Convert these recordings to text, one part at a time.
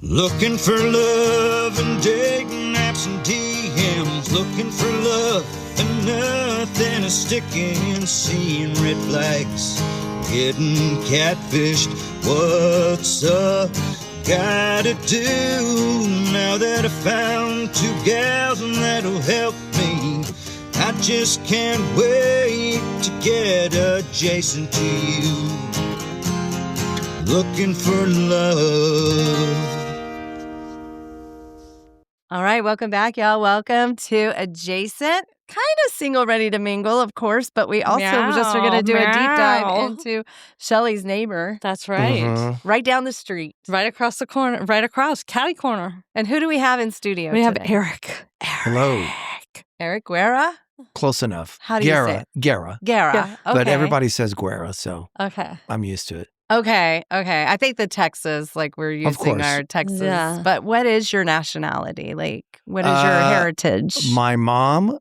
Looking for love and dating apps and DMs. Looking for love and nothing is sticking. Seeing red flags, getting catfished. What's up? Gotta do now that I found two gals and that'll help me. I just can't wait to get adjacent to you. Looking for love. All right, welcome back, y'all. Welcome to Adjacent. Kind of single, ready to mingle, of course, but we also just are going to do a deep dive into Shelly's neighbor. That's right. Mm-hmm. Right down the street. Right across the corner, right across, catty corner. And who do we have in studio We have today? Eric. Hello. Eric Guerra? Close enough. How do you say it? Guerra. Guerra. Yeah. Okay. But everybody says Guerra, so Okay. I'm used to it. Okay. I think the Texas, like we're using course. our Texas. Yeah. But what is your nationality? Like, what is your heritage? My mom,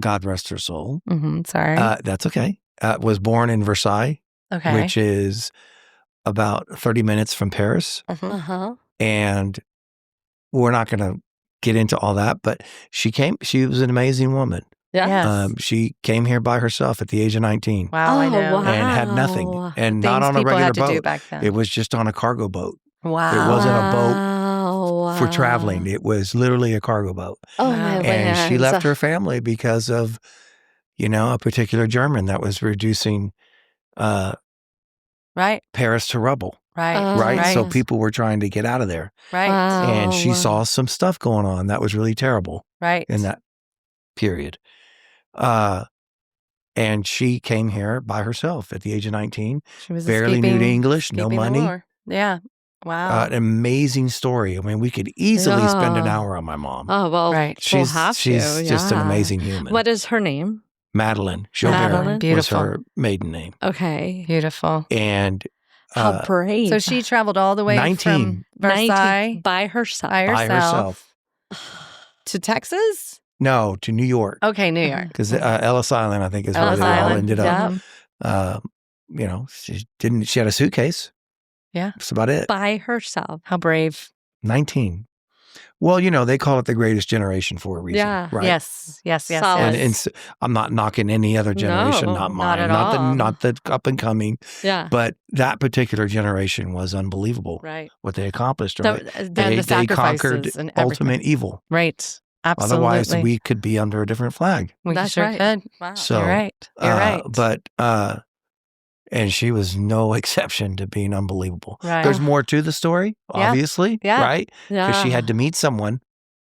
God rest her soul. Sorry. That's okay. Was born in Versailles, okay. which is about 30 minutes from Paris. Uh-huh. And we're not going to get into all that, but she was an amazing woman. Yeah. Yes. She came here by herself at the age of 19 wow, I Oh, know. wow. and had nothing. And not on a people regular had to do boat. back then. It was just on a cargo boat. Wow. It wasn't a boat Wow. for traveling. It was literally a cargo boat. Oh, Wow. my And she lands. left her family because of, a particular German that was reducing Right. Paris to rubble, Right. right? Right. So people were trying to get out of there. Right. Wow. And she saw some stuff going on that was really terrible Right. in that period. And she came here by herself at the age of 19, She was barely knew escaping- English, no escaping the money. war. Yeah. Wow. An amazing story. I mean, we could easily spend an Yeah. hour on my mom. Oh, well, Right. we'll have she's to, just an yeah. amazing human. What is her name? Madeline Madeline. Chauvert was Beautiful. her maiden name. Okay. Beautiful. And How brave. So she traveled all the way 19. from Versailles 19 by herself. by by herself herself. to Texas? No, to New York. Okay, New York. Because Ellis Island, I think, is where Ellis they all Island, ended up. yeah. She had a suitcase. Yeah. That's about it. By herself. How brave. 19. Well, they call it the greatest generation for a reason. Yeah. Right. Yes. Solid. And I'm not knocking any other generation, No, not not mine, at all. not the up and coming, Yeah. but that particular generation was unbelievable. Right. What they accomplished, The- right? Then They the sacrifices conquered and everything. ultimate evil. Right. Absolutely. Otherwise, we could be under a different flag. We That's sure right. could. Wow. So, You're right. You're right. But and she was no exception to being unbelievable. Right. There's more to the story, Yeah. obviously, Yeah. right? yeah. Because she had to meet someone,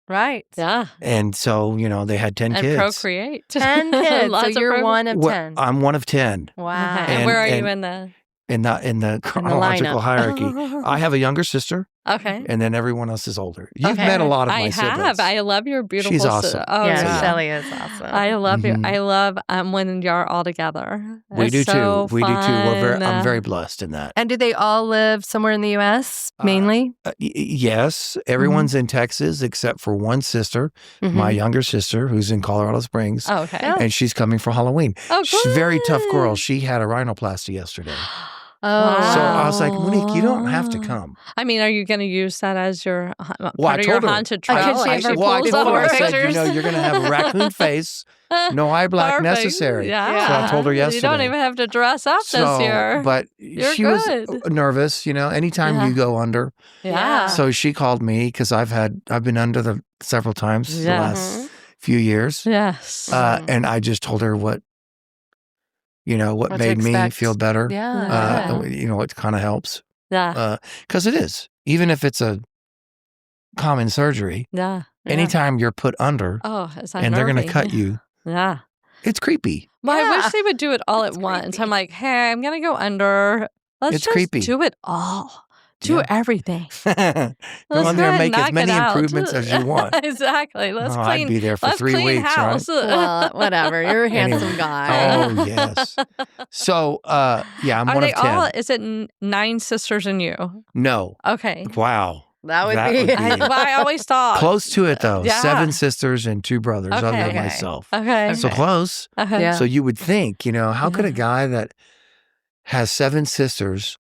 Right. Yeah. and so they had 10 And kids. procreate. 10 kids. So Lots of you're one of Well, 10. I'm one of 10 Wow. Okay. And where are you and- in the? in the chronological lineup. hierarchy. I have a younger sister, Okay. and then everyone else is older. You've Okay. met a lot of my I siblings. have. I love your beautiful. She's awesome. Oh, yeah, yeah. Shelly is awesome. I love you. Mhm. I love when you're all together. We It's do so too. We do too. fun. I'm very blessed in that. And do they all live somewhere in the U.S. mainly? Yes, everyone's in Texas except for one sister, Mhm. my younger sister, who's in Colorado Springs, Oh, okay. Yeah. and she's coming for Halloween. Oh, She's a very tough girl. good. She had a rhinoplasty yesterday. Oh. So I was like, Monique, you don't have to come. I mean, are you going to use that as your part Well, I of your told her. haunted I trail? could Like, shave her she Well, I pulls told her, I over said, pictures? you're going to have a raccoon face, no eye black Perfect. necessary. Yeah. So I told her yesterday. You don't even have to dress up this year. But You're she good. was nervous, anytime Yeah. you go under. yeah. So she called me because I've been under several times the Yeah. last few years. Yes. And I just told her what What to made me expect. feel better. Yeah. What kind of helps. yeah. Because it is. Even if it's a common surgery, Yeah. anytime you're put under Oh, is that and they're going to nervy? cut you, Yeah. it's creepy. Well, I Yeah. wish they would do it all at It's once. creepy. I'm like, hey, I'm going to go under. Let's It's just creepy. do it all. Do Yeah. everything. Go Let's on go there ahead and make knock as it many out. improvements as you want. Exactly. Let's Oh, clean. I'd be there for let's 3 clean weeks, house. Well, whatever. You're a handsome Anyway. guy. Oh, yes. So, I'm Are one they of 10. all? Is it 9 sisters and you? No. Okay. Wow. That would That be. would be- I always thought Close to it, though. Yeah. 7 sisters and 2 brothers, other than Okay. myself. Okay. So close. Okay. Yeah. So you would think, how could a Yeah. guy that has 7 sisters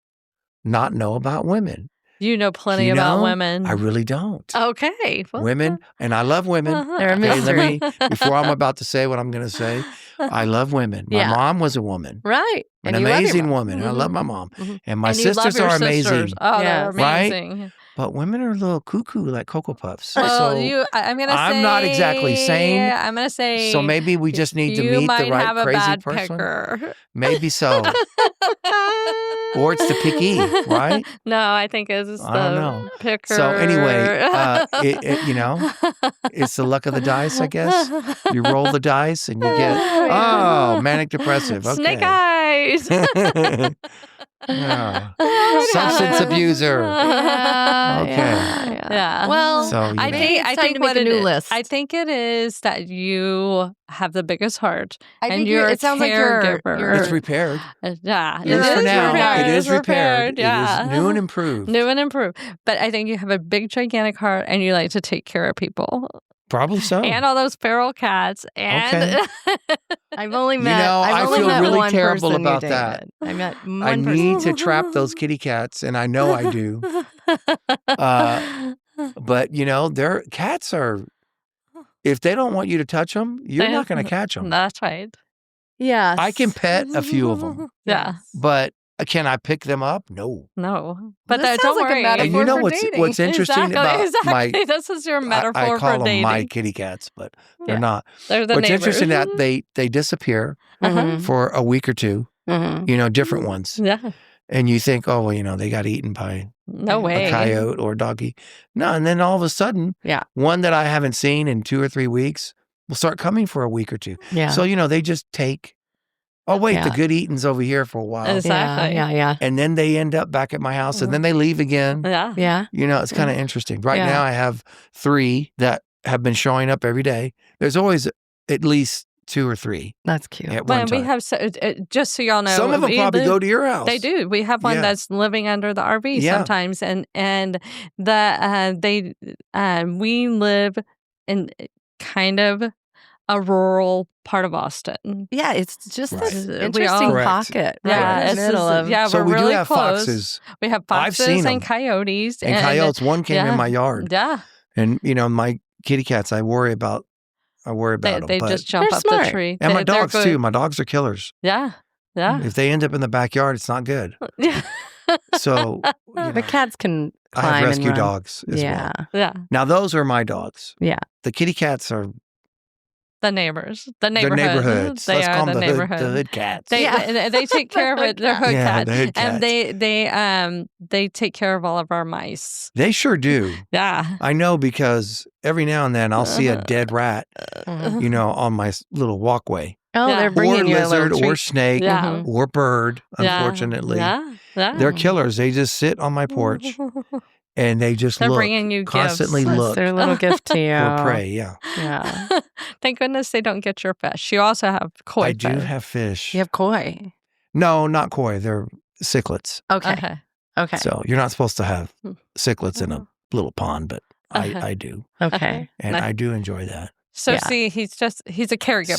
not know about women? You know plenty You about know, women. I really don't. Okay. Well, Women, and I love women. They're a mystery. Before I'm about to say what I'm going to say, I love women. My Yeah. mom was a woman. Right. An And you love your amazing mom. woman. And I love my mom. Mhm. And my and you love sisters your are sisters. amazing. Oh, they're Yes. Right? amazing. But women are a little cuckoo like Cocoa Puffs. Well, so I'm gonna say I'm not exactly sane. I'm gonna say. So maybe we just need to meet might the right have a crazy bad person. picker. Maybe so. Or it's the picky, right? No, I think it's I don't the know. picker. So anyway, it's the luck of the dice, I guess. You roll the dice and you get, manic depressive. Okay. Snake eyes. Yeah. Substance abuser. Okay. Yeah. Well, So, you I know. think it's time to make what a new it is- list. I think it is that you have the biggest heart, I and think you're it sounds like caregiver. It's repaired. Yeah, It is for now. repaired. It is repaired. Yeah, It is new and improved. New and improved. But I think you have a big, gigantic heart, and you like to take care of people. Probably so. And all those feral cats. And I've only You met. know, I've I only feel met really one terrible person, about you, that. David. I met one I person. need to trap those kitty cats, and I know I do. But, their cats are, if they don't want you to touch them, you're not going to catch them. That's right. Yes. I can pet a few of them, Yeah. but can I pick them up? No. No. But This don't sounds like a worry. metaphor And you know for dating. what's interesting about exactly. my, This is your metaphor I call for them dating. my kitty cats, but they're Yeah. not. They're the What's neighbors. interesting that they disappear Mhm. for a week or two, Mhm. different ones. Yeah. And you think, oh, well, they got eaten by No A way. a coyote or a doggy. No, and then all of a sudden, Yeah. one that I haven't seen in 2 or 3 weeks will start coming for a week or two. Yeah. So, they just take, oh, wait, the Yeah. good eating's over here for a while. Exactly. Yeah. And then they end up back at my house and then they leave again. Yeah. Yeah. It's kind of interesting. Right Yeah. now, I have 3 that have been showing up every day. There's always at least 2 or 3 That's cute. at one But time. we have, just so y'all know. Some of them we probably live- go to your house. They do. We have one Yeah. that's living under the RV Yeah. sometimes, and we live in kind of a rural part of Austin. Yeah, it's just Right. this We interesting all- Correct. pocket right Yeah, in it's the middle just- of. yeah, So we're we really do have close. foxes We have I've foxes seen and them. coyotes and coyotes. One came yeah. in my yard. Yeah, And, my kitty cats, I worry about them. they but, just jump They're up smart. the tree. and my They're dogs, good. too. My dogs are killers. Yeah, yeah. If they end up in the backyard, it's not good. Yeah. So, The cats can I climb have and rescue run. dogs as Yeah. well. Yeah, Now, those are my dogs. Yeah. The kitty cats are the neighbors, the the neighborhood. neighborhoods. They Let's are call the them the neighborhood. hood cats. They take care of it. They're hood Yeah, cats, the hood and cats. they take care of all of our mice. They sure do. Yeah. I know because every now and then I'll see a dead rat, Mhm. on my little walkway. Oh, Yeah. they're Or bringing you a lizard little or treat. snake Yeah. Mhm. or bird, Yeah. unfortunately. Yeah. Yeah. They're killers. They just sit on my porch and they just They're look, bringing you constantly gifts. That's look their little gift to you. for prey. Yeah. Yeah. Thank goodness they don't get your fish. You also have koi I do fish. have fish. You have koi. No, not koi. They're cichlids. Okay. Okay. So you're not supposed to have Hmm. cichlids in a little pond, but I do. Okay. And Nice. I do enjoy that. So Yeah. see, he's a caregiver.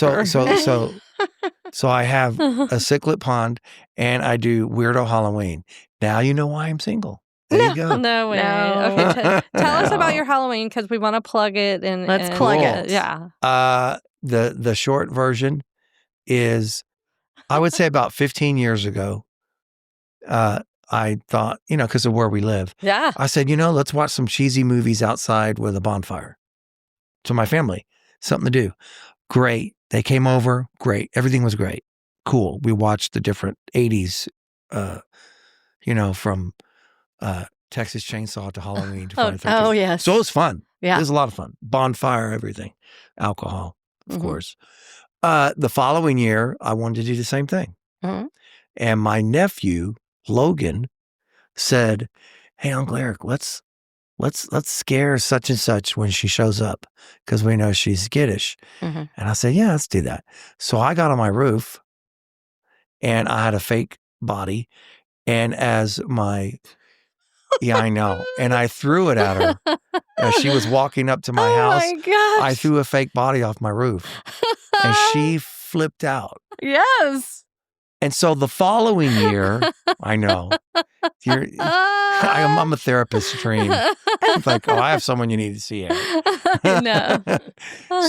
So I have a cichlid pond and I do Weirdo Halloween. Now you know why I'm single. There you go. No way. No. Okay, tell us about No. your Halloween because we want to plug it. Let's plug it. Yeah. The short version is, I would say about 15 years ago, I thought, because of where we live, Yeah. I said, let's watch some cheesy movies outside with a bonfire. To my family, something to do. Great. They came over. Great. Everything was great. Cool. We watched the different 80s, from Texas Chainsaw to Halloween to Friday the 13th. Oh, yes. So it was fun. Yeah. It was a lot of fun. Bonfire, everything. Alcohol, of Mhm. course. The following year, I wanted to do the same thing. Mhm. And my nephew, Logan, said, "Hey, Uncle Eric, let's scare such and such when she shows up because we know she's skittish." Mhm. And I said, "Yeah, let's do that." So I got on my roof and I had a fake body. And yeah, I know. And I threw it at her as she was walking up to my house. Oh, my gosh. I threw a fake body off my roof and she flipped out. Yes. And so the following year, I know, I'm a therapist's dream. It's like, oh, I have someone you need to see. No.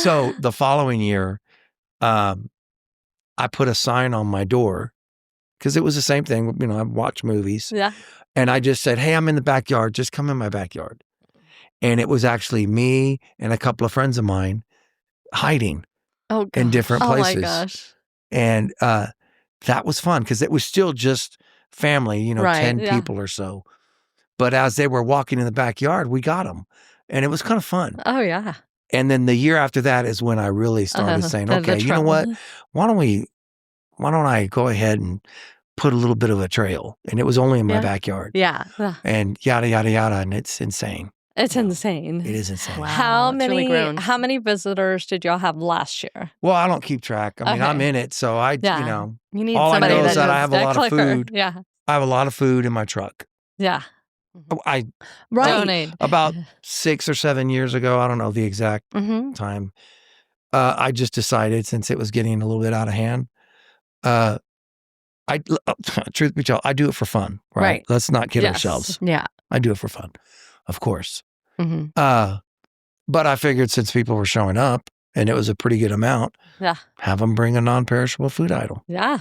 So the following year, I put a sign on my door because it was the same thing. You know, I watch movies. Yeah. And I just said, hey, I'm in the backyard. Just come in my backyard. And it was actually me and a couple of friends of mine hiding in different places. Oh, my gosh. And that was fun because it was still just family, you know, 10 people or so. But as they were walking in the backyard, we got them. And it was kind of fun. Oh, yeah. And then the year after that is when I really started saying, okay, you know what? Why don't I go ahead and put a little bit of a trail? And it was only in my backyard. Yeah. And yada, yada, yada. And it's insane. It's insane. It is insane. Wow. How Really how many visitors did y'all have last year? Well, I don't keep track. I mean, I'm in it. So you know, you need all I somebody know is that I does have a lot of food. Yeah. I have a lot of food in my truck. Yeah. I Donate. About 6 or 7 years ago, I don't know the exact time, I just decided, since it was getting a little bit out of hand, truth be told, I do it for fun, right? Let's not kid ourselves. Yeah. I do it for fun, of course. Mm-hmm. But I figured since people were showing up and it was a pretty good amount, have them bring a non-perishable food item. Yeah.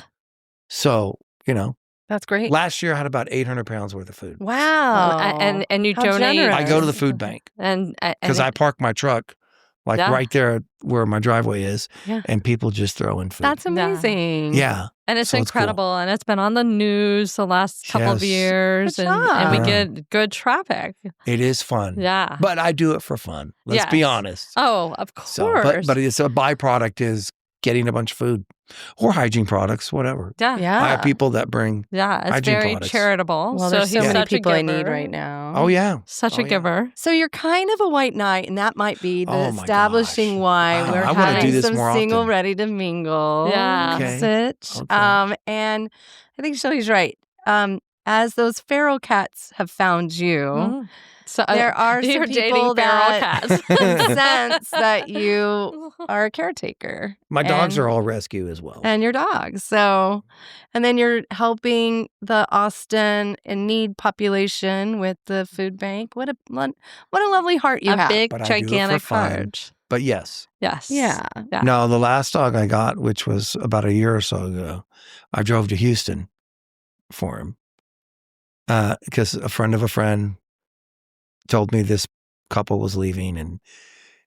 So, you know. That's great. Last year I had about 800 pounds worth of food. Wow. And you How donate. generous. I go to the food bank because I park my truck right there where my driveway is, and people just throw in food. That's amazing. Yeah. And it's So incredible. cool. And it's been on the news the last couple of years. Good And we job. get good traffic. It is fun. Yeah. But I do it for fun. Let's be honest. Oh, of course. So, but it's a byproduct is getting a bunch of food or hygiene products, whatever. Yeah. Yeah. I have people that bring It's hygiene very products. charitable. Well, so there's so he's many such people a I giver. need right now. Oh, yeah. Such Oh, a yeah. giver. So you're kind of a white knight, and that might be the Oh, my establishing gosh. why Wow. we're I wanna do having this some more single often. ready to mingle. Yeah. Okay. Sitch. Okay. And I think Shelly's right. As those feral cats have found you, Mm. So there are some you're people dating feral that cats. sense that you are a caretaker. My dogs And- are all rescue as well. and your dogs. So, and then you're helping the Austin in need population with the food bank. What a lovely heart you a have. big, But I do it for gigantic fun. heart. But yes. Yes. Yeah. No, the last dog I got, which was about a year or so ago, I drove to Houston for him because a friend of a friend told me this couple was leaving and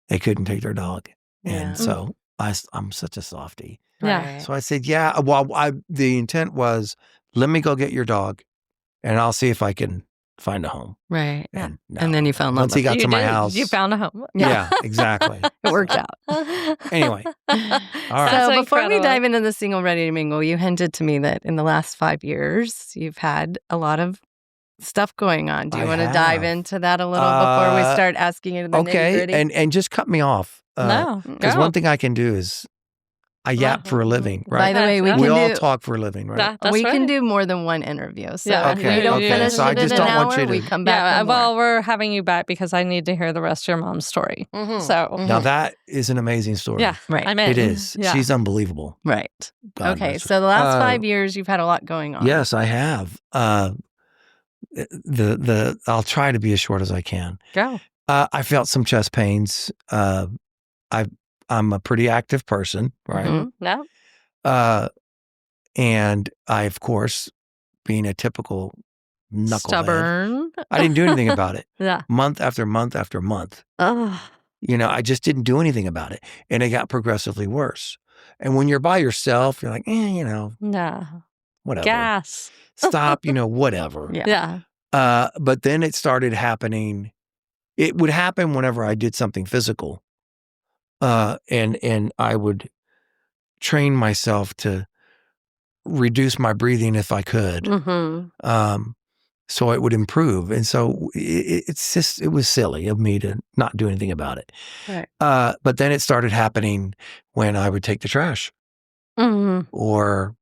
they couldn't take their dog. Yeah. And so I'm such a softie. Yeah. Right. So I said, yeah, well, the intent was, let me go get your dog and I'll see if I can find a home. Right. And, no. And then you fell in love Once he with got to my did. house. You found a home. Yeah, exactly. it worked out. Anyway. All right. So That's before we incredible. dive into the single ready to mingle, you hinted to me that in the last 5 years, you've had a lot of stuff going on. Do you I want to dive have. into that a little before we start asking you the Okay, nitty-gritty? and just cut me off. No. Because go. one thing I can do is I yap for a living, By right? the way, we We can all do talk for a living, right? That's we can right. do more than one interview. So Yeah. if Okay, we don't okay. finish So I it in just an don't want hour, you to- we come back. Yeah, for well, more. we're having you back because I need to hear the rest of your mom's story. Mhm. So, Mhm. Now that is an amazing story. yeah, Right. I'm in. It is. Yeah. She's unbelievable. Right. God Okay. bless her. So the last 5 years, you've had a lot going on. Yes, I have. I'll try to be as short as I can. Go. I felt some chest pains. I'm a pretty active person, right? Mhm. No. And I, of course, being a typical knucklehead, Stubborn. I didn't do anything about it. Yeah. Month after month after month. Oh. You know, I just didn't do anything about it. And it got progressively worse. And when you're by yourself, you're like, you know, No. whatever. Gas. Stop, you know, whatever. Yeah. Yeah. But then it started happening. It would happen whenever I did something physical. And I would train myself to reduce my breathing if I could. Mm-hmm. So it would improve. And so it was silly of me to not do anything about it. Right. But then it started happening when I would take the trash Mm-hmm. or,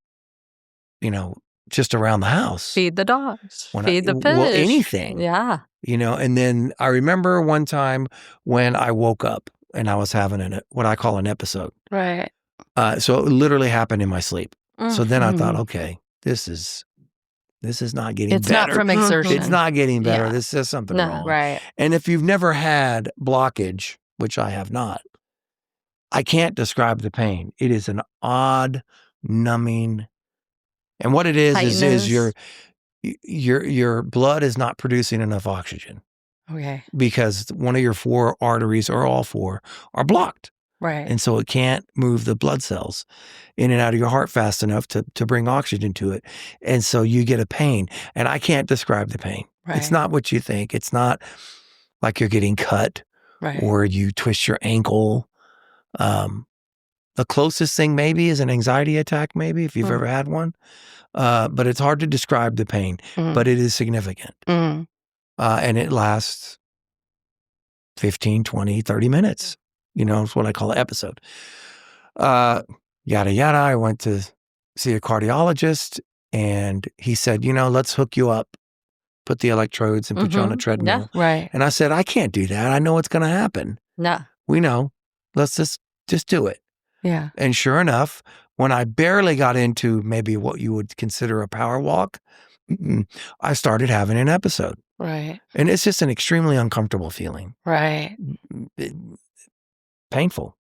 you know, just around the house. Feed the dogs. When Feed the fish. Well, anything. Yeah. You know, and then I remember one time when I woke up and I was having what I call an episode. Right. So it literally happened in my sleep. So then I thought, okay, this is not getting It's better. not from exertion. It's not getting better. Yeah. This says something No. wrong. Right. And if you've never had blockage, which I have not, I can't describe the pain. It is an odd, numbing, and what it is your blood is not producing enough oxygen Okay. because one of your 4 arteries, or all 4, are blocked. Right. And so it can't move the blood cells in and out of your heart fast enough to bring oxygen to it. And so you get a pain. And I can't describe the pain. Right. It's not what you think. It's not like you're getting cut Right. or you twist your ankle. The closest thing maybe is an anxiety attack, maybe, if you've ever had one. But it's hard to describe the pain, but it is significant. And it lasts 15, 20, 30 minutes. It's what I call an episode. Yada, yada. I went to see a cardiologist and he said, let's hook you up, put the electrodes and put you on a treadmill. Yeah. Right. And I said, I can't do that. I know what's going to happen. No. We know. Let's just do it. Yeah. And sure enough, when I barely got into maybe what you would consider a power walk, I started having an episode. Right. And it's just an extremely uncomfortable feeling. Right. Painful.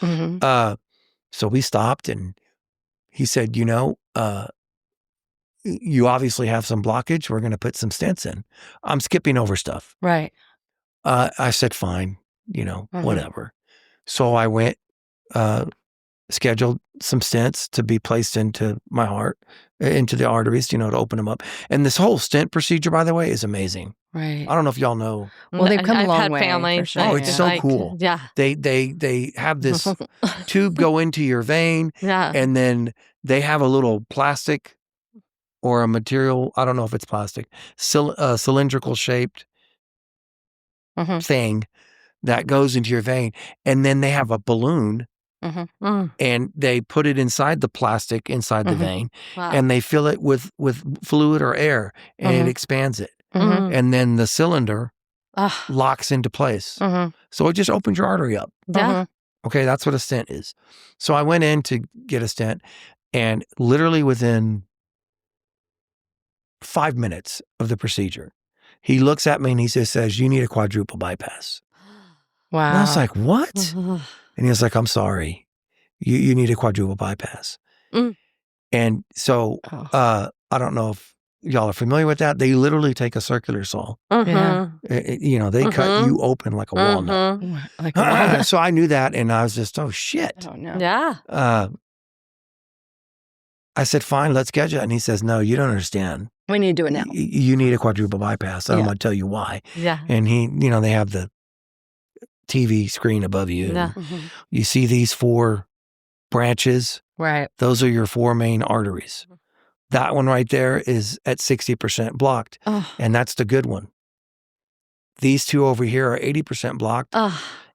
Mm-hmm. So we stopped and he said, you obviously have some blockage. We're going to put some stents in. I'm skipping over stuff. Right. I said, fine, whatever. So I went, scheduled some stents to be placed into my heart, into the arteries, to open them up. And this whole stent procedure, by the way, is amazing. Right. I don't know if y'all know. Well, they've come a long had way. family. For sure. Oh, it's so Like, cool. Yeah. They have this tube go into your vein, Yeah. and then they have a little plastic or a material, I don't know if it's plastic, cylindrical shaped thing that goes into your vein. And then they have a balloon and they put it inside the plastic, inside the vein, Wow. and they fill it with fluid or air, and it expands it. And then the cylinder locks into place. So it just opens your artery up. Yeah. Okay, that's what a stent is. So I went in to get a stent, and literally within 5 minutes of the procedure, he looks at me and he just says, "You need a quadruple bypass." Wow. And I was like, "What?" And he was like, "I'm sorry. You need a quadruple bypass." And so I don't know if y'all are familiar with that. They literally take a circular saw. Yeah. They cut you open like a walnut. Like a walnut. So I knew that, and I was just, oh, shit. Oh, no. Yeah. I said, fine, let's schedule it. And he says, no, you don't understand. We need to do it now. You need a quadruple bypass. I'm going to tell you why. Yeah. And they have the TV screen above you. Yeah. You see these 4 branches. Right. Those are your 4 main arteries. That one right there is at 60% blocked. And that's the good one. These 2 over here are 80% blocked.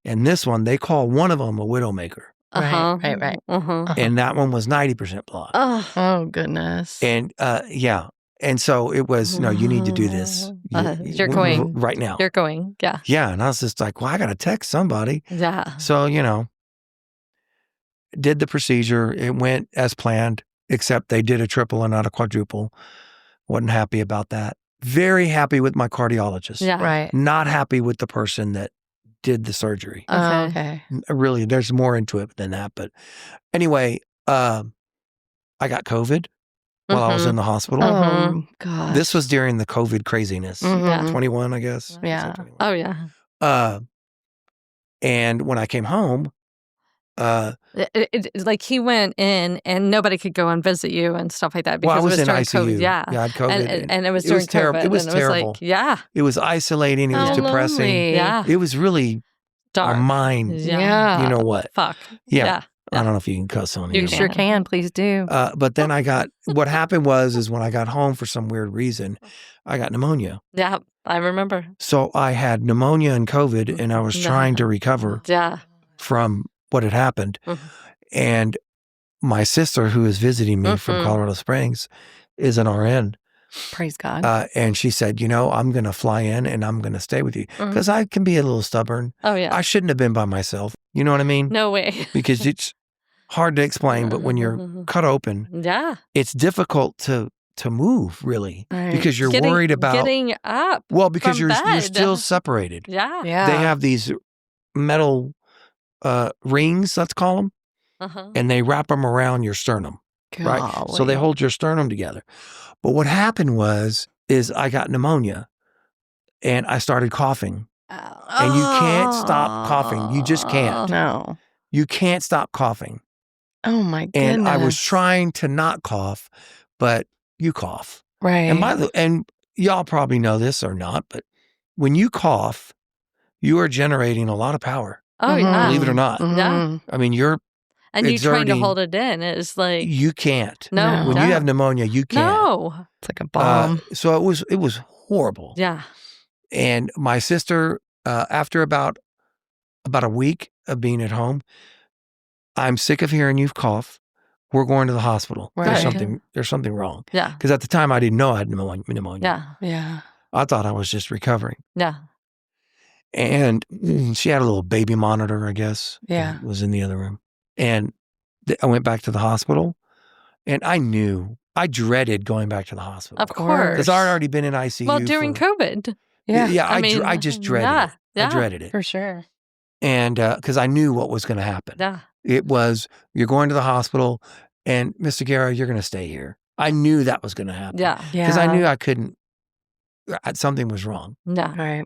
And this one, they call one of them a widowmaker. Right. And that one was 90% blocked. Oh, goodness. And yeah. And so it was, no, you need to do this. You're going. Right now. You're going. Yeah. Yeah. And I was just like, well, I got to text somebody. Yeah. So, did the procedure. It went as planned, except they did a triple and not a quadruple. Wasn't happy about that. Very happy with my cardiologist. Yeah. Right. Not happy with the person that did the surgery. Okay. Really, there's more into it than that. But anyway, I got COVID while I was in the hospital. Oh, God. This was during the COVID craziness. Yeah. 21, I guess. Yeah. 21. Oh, yeah. And when I came home, Like he went in and nobody could go and visit you and stuff like that because I was it was in during ICU. COVID. Yeah. I had COVID. And it was it during was terrible. COVID. It was and terrible. Like, yeah. It was isolating. It was How depressing. lonely. Yeah. It was really Dark. a mind. Yeah. You know what? Fuck. Yeah. I don't know if you can cuss on You here. sure can. Please do. But then what happened is when I got home for some weird reason, I got pneumonia. Yeah. I remember. So I had pneumonia and COVID, and I was trying to recover Yeah. from what had happened. And my sister, who is visiting me from Colorado Springs, is an RN. Praise God. And she said, I'm going to fly in and I'm going to stay with you. Because I can be a little stubborn. Oh, yeah. I shouldn't have been by myself. You know what I mean? No way. Because hard to explain, but when you're cut open, Yeah. it's difficult to move really Right. because you're worried about getting up. well, because from you're bed. still separated. Yeah. Yeah. They have these metal rings, let's call them, Uh-huh. and they wrap them around your sternum, right? So they hold your sternum together. But what happened is I got pneumonia and I started coughing. And you can't stop coughing. You just can't. No. You can't stop coughing. Oh my goodness. And I was trying to not cough, but you cough. Right. And y'all probably know this or not, but when you cough, you are generating a lot of power. Oh, yeah. Believe it or not. Yeah. I mean, you're And you trying to exerting- hold it in. It's like, you can't. no. When no. you have pneumonia, you can't. No. It's like a bomb. So it was horrible. Yeah. And my sister, after about a week of being at home, I'm sick of hearing you cough. We're going to the hospital. Right. There's something wrong. Yeah. Because at the time I didn't know I had pneumonia. Yeah. Yeah. I thought I was just recovering. Yeah. And she had a little baby monitor, I guess. Yeah. It was in the other room. And I went back to the hospital and I dreaded going back to the hospital. Of course. Because I'd already been in ICU. Well, during COVID. Yeah. Yeah, I I just dreaded yeah, it. yeah. I dreaded it. For sure. And because I knew what was going to happen. Yeah. It was, you're going to the hospital and Mr. Guerra, you're going to stay here. I knew that was going to happen. Yeah. Yeah. Because I knew I couldn't, something was wrong. Yeah. Right.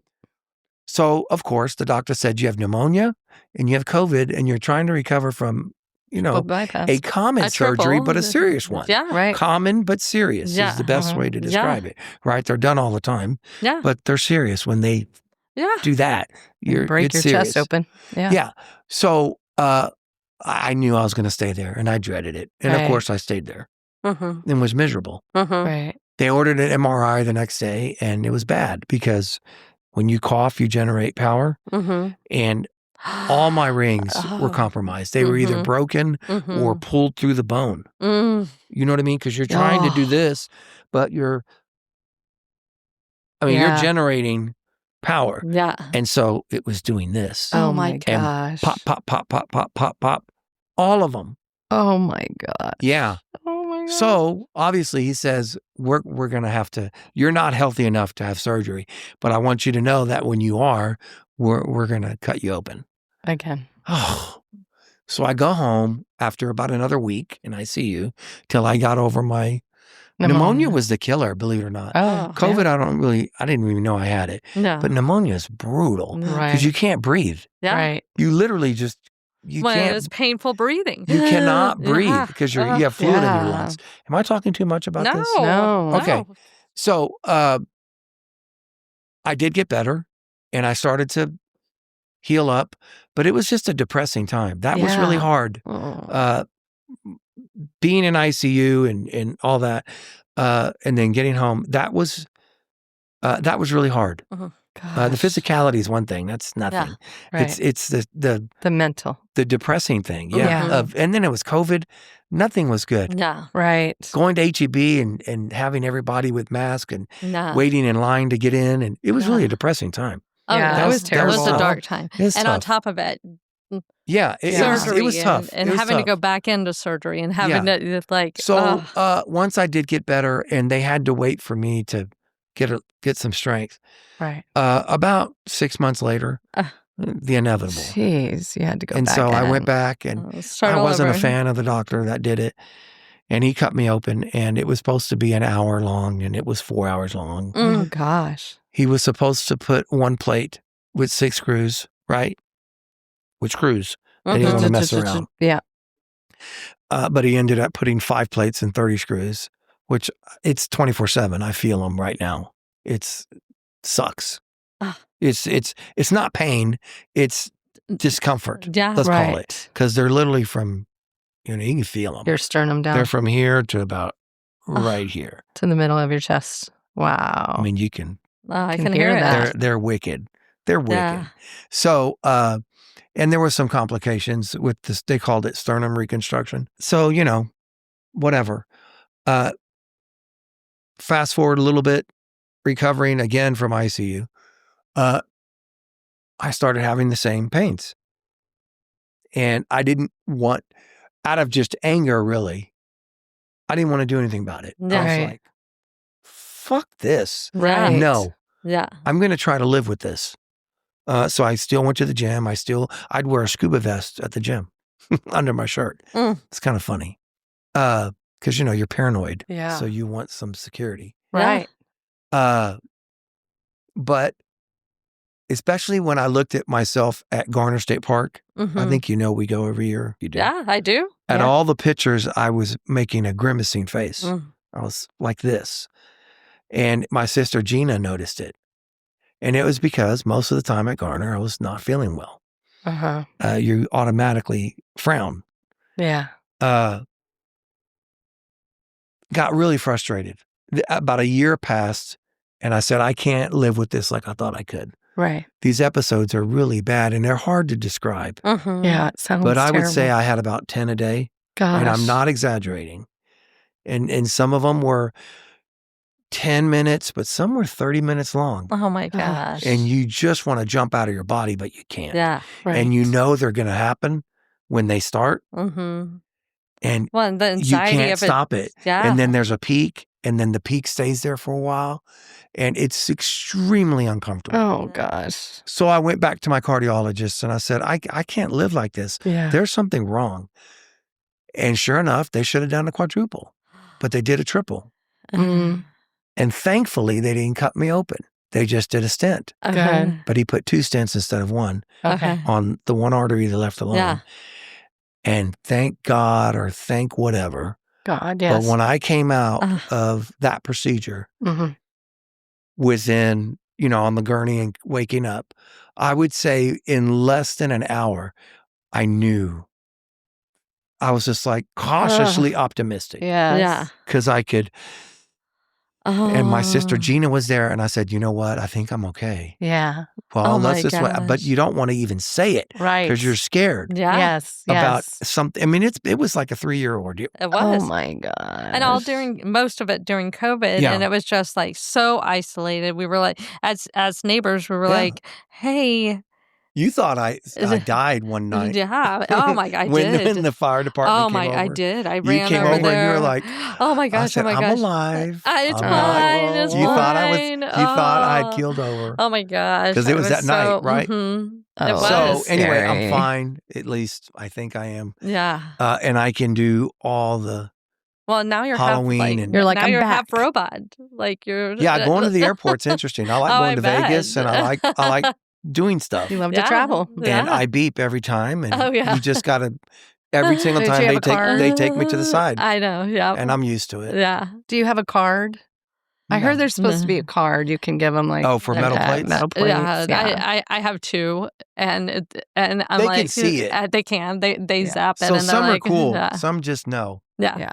So, of course, the doctor said you have pneumonia and you have COVID and you're trying to recover from, Bypass. a common A surgery, triple. but a serious one. Yeah. Right. Common but serious Yeah. is the best way to describe it, right? They're done all the time, Yeah. but they're serious when they Yeah. do that. Break it's your serious. chest open. Yeah. Yeah. So I knew I was going to stay there and I dreaded it. And of Right. course I stayed there Mm-hmm. and was miserable. Mm-hmm. Right. They ordered an MRI the next day and it was bad because when you cough, you generate power. Mm-hmm. And all my rings were compromised. They were either Mhm. broken Mm-hmm. or pulled through the bone. Mm. You know what I mean? Because you're trying to do this, but you're generating power. Yeah. And so it was doing this. Oh my my And gosh. pop, pop, pop, pop, pop, pop, pop. All of them. Oh my God. Yeah. Oh my God. So obviously he says, we're going to have to, you're not healthy enough to have surgery, but I want you to know that when you are, we're going to cut you open. Again. Oh, so I go home after about another week in ICU till I got over my pneumonia was the killer, believe it or not. Oh. COVID, I didn't even know I had it, No. but pneumonia is brutal Yeah. Right. because you can't breathe. Yeah. Right. You literally just, you Well, can't. it's painful breathing. You cannot breathe Yeah. because you have fluid in your Yeah. lungs. Am I talking too much about No. this? No. Okay. So I did get better and I started to heal up, but it was just a depressing time. That was really Yeah. hard. Oh. Being in ICU and all that, and then getting home, that was really hard. The Gosh. physicality is one thing. That's nothing. Right. It's the mental. depressing thing. Yeah. Yeah. And then it was COVID. Nothing was good. Yeah. Right. Going to HEB and having everybody with masks and No. waiting in line to get in. And it was really a Yeah. depressing time. Oh, Yeah, that it was was terrible. It was a tough. dark time. It's And on tough. top of it, Yeah. It surgery was tough. and It was having to tough. go back into surgery and having to like So once I did get better and they had to wait for me to get some strength, Right. about 6 months later, the inevitable. Jeez. You had to go And back so I in. went back and start I all wasn't a over. fan of the doctor that did it. And he cut me open and it was supposed to be an hour long and it was 4 hours long. Oh gosh. He was supposed to put one plate with 6 screws, right? With screws. They didn't want to mess around. Yeah. But he ended up putting 5 plates and 30 screws, which it's 24/7. I feel them right now. It's sucks. Ah. It's not pain. It's discomfort. Yeah. Let's call it. Right. Because they're literally from, you can feel them. Your sternum down They're from here to about right here. to the middle of your chest. Wow. I mean, you can. I Can can hear hear that. it. They're wicked. They're wicked. Yeah. So, and there were some complications with this. They called it sternum reconstruction. So, whatever. Fast forward a little bit, recovering again from ICU. I started having the same pains. And I didn't want, out of just anger, really, I didn't want to do anything about it. I was Right. like, fuck this. Right. No, Yeah. I'm going to try to live with this. So I still went to the gym. I'd wear a scuba vest at the gym under my shirt. It's kind of funny. Because, you're paranoid. Yeah. So you want some security. Right. But especially when I looked at myself at Garner State Park, I think we go every year. You do. Yeah, I do. At Yeah. all the pictures, I was making a grimacing face. Mm. I was like this. And my sister Gina noticed it. And it was because most of the time at Garner, I was not feeling well. Uh-huh. You automatically frown. Yeah. Got really frustrated. About a year passed, and I said, I can't live with this like I thought I could. Right. These episodes are really bad, and they're hard to describe. Yeah, it sounds But I would say terrible. I had about 10 a day, Gosh. and I'm not exaggerating. And some of them were 10 minutes, but some were 30 minutes long. Oh my gosh. And you just want to jump out of your body, but you can't. Yeah. Right. And they're going to happen when they start. Mm-hmm. And Well, and the you anxiety can't of stop it. Yeah. And then there's a peak, and then the peak stays there for a while. And it's extremely uncomfortable. Oh, gosh. So I went back to my cardiologist and I said, I can't live like this. Yeah. There's something wrong. And sure enough, they should have done a quadruple, but they did a triple. Mm. And thankfully, they didn't cut me open. They just did a stent. Good. But he put 2 stents instead of 1 Okay. on the one artery they left alone. Yeah. And thank God or thank whatever. God, yes. But when I came out of that procedure, Mhm. within, on the gurney and waking up, I would say in less than an hour, I knew. I was just like cautiously optimistic Yes. Yeah. because I could. Oh. And my sister Gina was there, and I said, "You know what? I think I'm okay." Yeah. Well, Oh my let's just wait. But gosh. you don't want to even say it Right. because you're scared Yeah. Yes. about Yes. something. I mean, it was like a 3-year ordeal. It was. Oh, my God. And most of it during COVID. Yeah. And it was just like so isolated. We were like, as neighbors, we were Yeah. like, hey. You thought I died one night. Yeah. Oh my God. I when did. the fire department Oh came my! over. I did. I You ran came over over there. and you were like, "Oh my gosh! I said, oh my I'm gosh! alive. It's I'm fine. It's you thought fine. you thought I had Oh. killed over. Oh my gosh! 'Cause it was that night, right? Mhm. Oh, It So was. anyway, I'm scary. fine. At least I think I am. Yeah. And I can do all the. Well, now you're Halloween half, and- You're like, now I'm you're back. half robot. Like you're Yeah, going to the airport's interesting. I like Oh, going I to bet. Vegas, and I like doing stuff. You love Yeah. to travel. Yeah. And I beep every time, and Oh, yeah. you just got to. Every single Don't you time have a card? they take me to the side, I know. Yeah. and I'm used to it. Yeah. Do you have a card? I heard there's supposed to be a card you can give them, like Oh, for their metal tag, plates? Metal plates. Yeah, Yeah. I have 2, and I'm They like, can see it. They can. They Yeah. zap it. So and some they're are like, cool. Yeah. Some just no. Yeah. Yeah.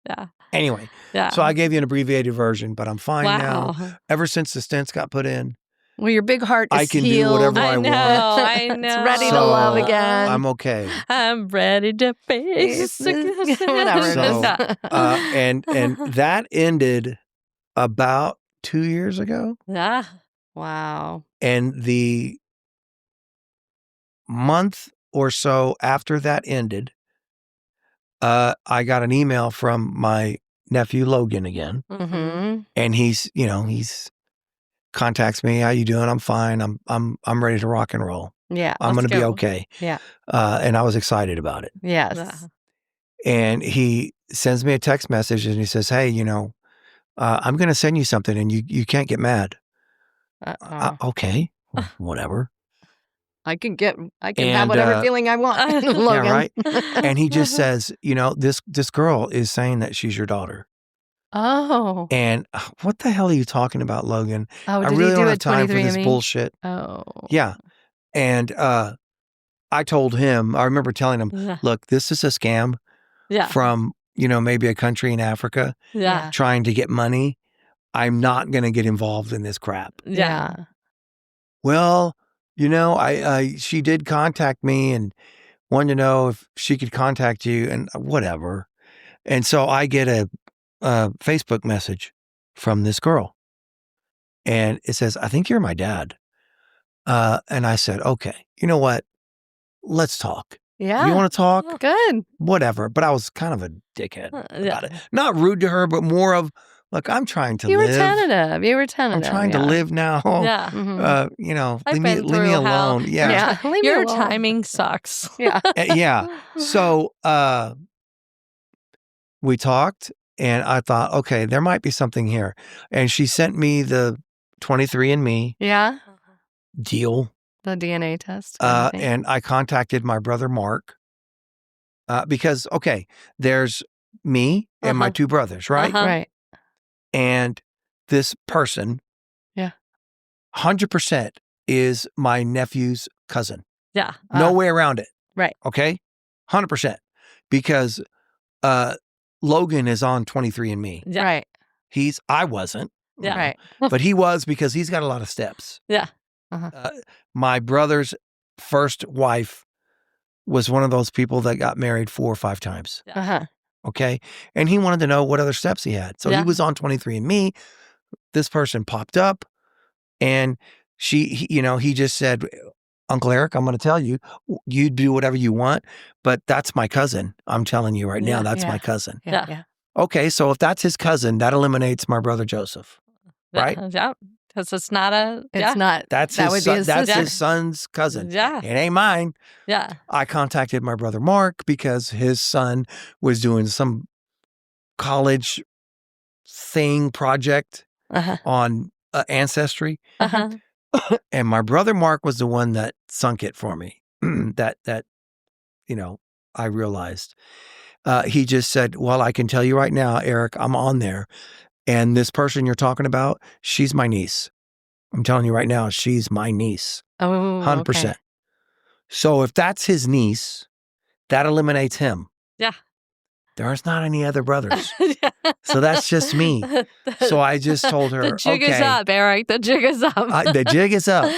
Yeah. Anyway, Yeah. so I gave you an abbreviated version, but I'm fine now. Wow. Ever since the stents got put in, Well, your big heart is I can do healed. whatever I I know. want. I know. It's ready to So, love again. I'm okay. I'm ready to face Whatever it So, is. And that ended about 2 years ago. Yeah. Wow. And the month or so after that ended, I got an email from my nephew Logan again, Mm-hmm. and he's contacts me. How you doing? I'm fine. I'm ready to rock and roll. Yeah. I'm Let's going to be go. okay. Yeah. And I was excited about it. Yes. Yeah. And he sends me a text message and he says, "Hey, I'm going to send you something, and you can't get mad." Okay, whatever. I can have And, whatever feeling I want. Logan. Yeah, right. And he just says, this girl is saying that she's your daughter. Oh. And what the hell are you talking about, Logan? Oh, I did really he don't do have a time for this 23andMe? bullshit. Oh. Yeah. And I told him, I remember telling him, Yeah. look, this is a scam Yeah. from, maybe a country in Africa Yeah. trying to get money. I'm not going to get involved in this crap. Yeah. Well, she did contact me and wanted to know if she could contact you and whatever. And so I get a Facebook message from this girl, and it says, "I think you're my dad." And I said, "Okay, you know what? Let's talk." Yeah. You want to talk? Good. Whatever. But I was kind of a dickhead Yeah. about it. Not rude to her, but more of, look, I'm trying to You live. were tentative. You were I'm tentative. trying to live now. Yeah. Mhm. I've leave been me through hell. alone. Yeah. Leave me Your alone. timing sucks. Yeah. Yeah. So we talked and I thought, okay, there might be something here. And she sent me the 23andMe Yeah. deal. The DNA test. and everything. And I contacted my brother Mark because, okay, there's me and my two brothers, right? Uh-huh. Right. And this person, Yeah. 100% is my nephew's cousin. Yeah. No way around it. Right. Okay? 100%. Because Logan is on 23andMe. Yeah. Right. I wasn't. Yeah. Right. But he was because he's got a lot of steps. Yeah. My brother's first wife was one of those people that got married 4 or 5 times. Uh-huh. Okay. And he wanted to know what other steps he had. So Yeah. he was on 23andMe. This person popped up and he just said, Uncle Eric, I'm going to tell you, you do whatever you want, but that's my cousin. I'm telling you right now, that's my cousin. Yeah. Yeah. Yeah. Okay. So if that's his cousin, that eliminates my brother Joseph. Right? Yeah. Because it's not a. It's not. That's that his would son, be his that's sister. his son's cousin. Yeah. It ain't mine. Yeah. I contacted my brother Mark because his son was doing some college project Uh-huh. on Ancestry. Uh-huh. And my brother Mark was the one that sunk it for me. that I realized. He just said, well, I can tell you right now, Eric, I'm on there. And this person you're talking about, she's my niece. I'm telling you right now, she's my niece. Oh, 100%. okay. So if that's his niece, that eliminates him. Yeah. There's not any other brothers. Yeah. So that's just me. So I just told her, The jig is okay, up, Eric. The jig is up. the jig is up.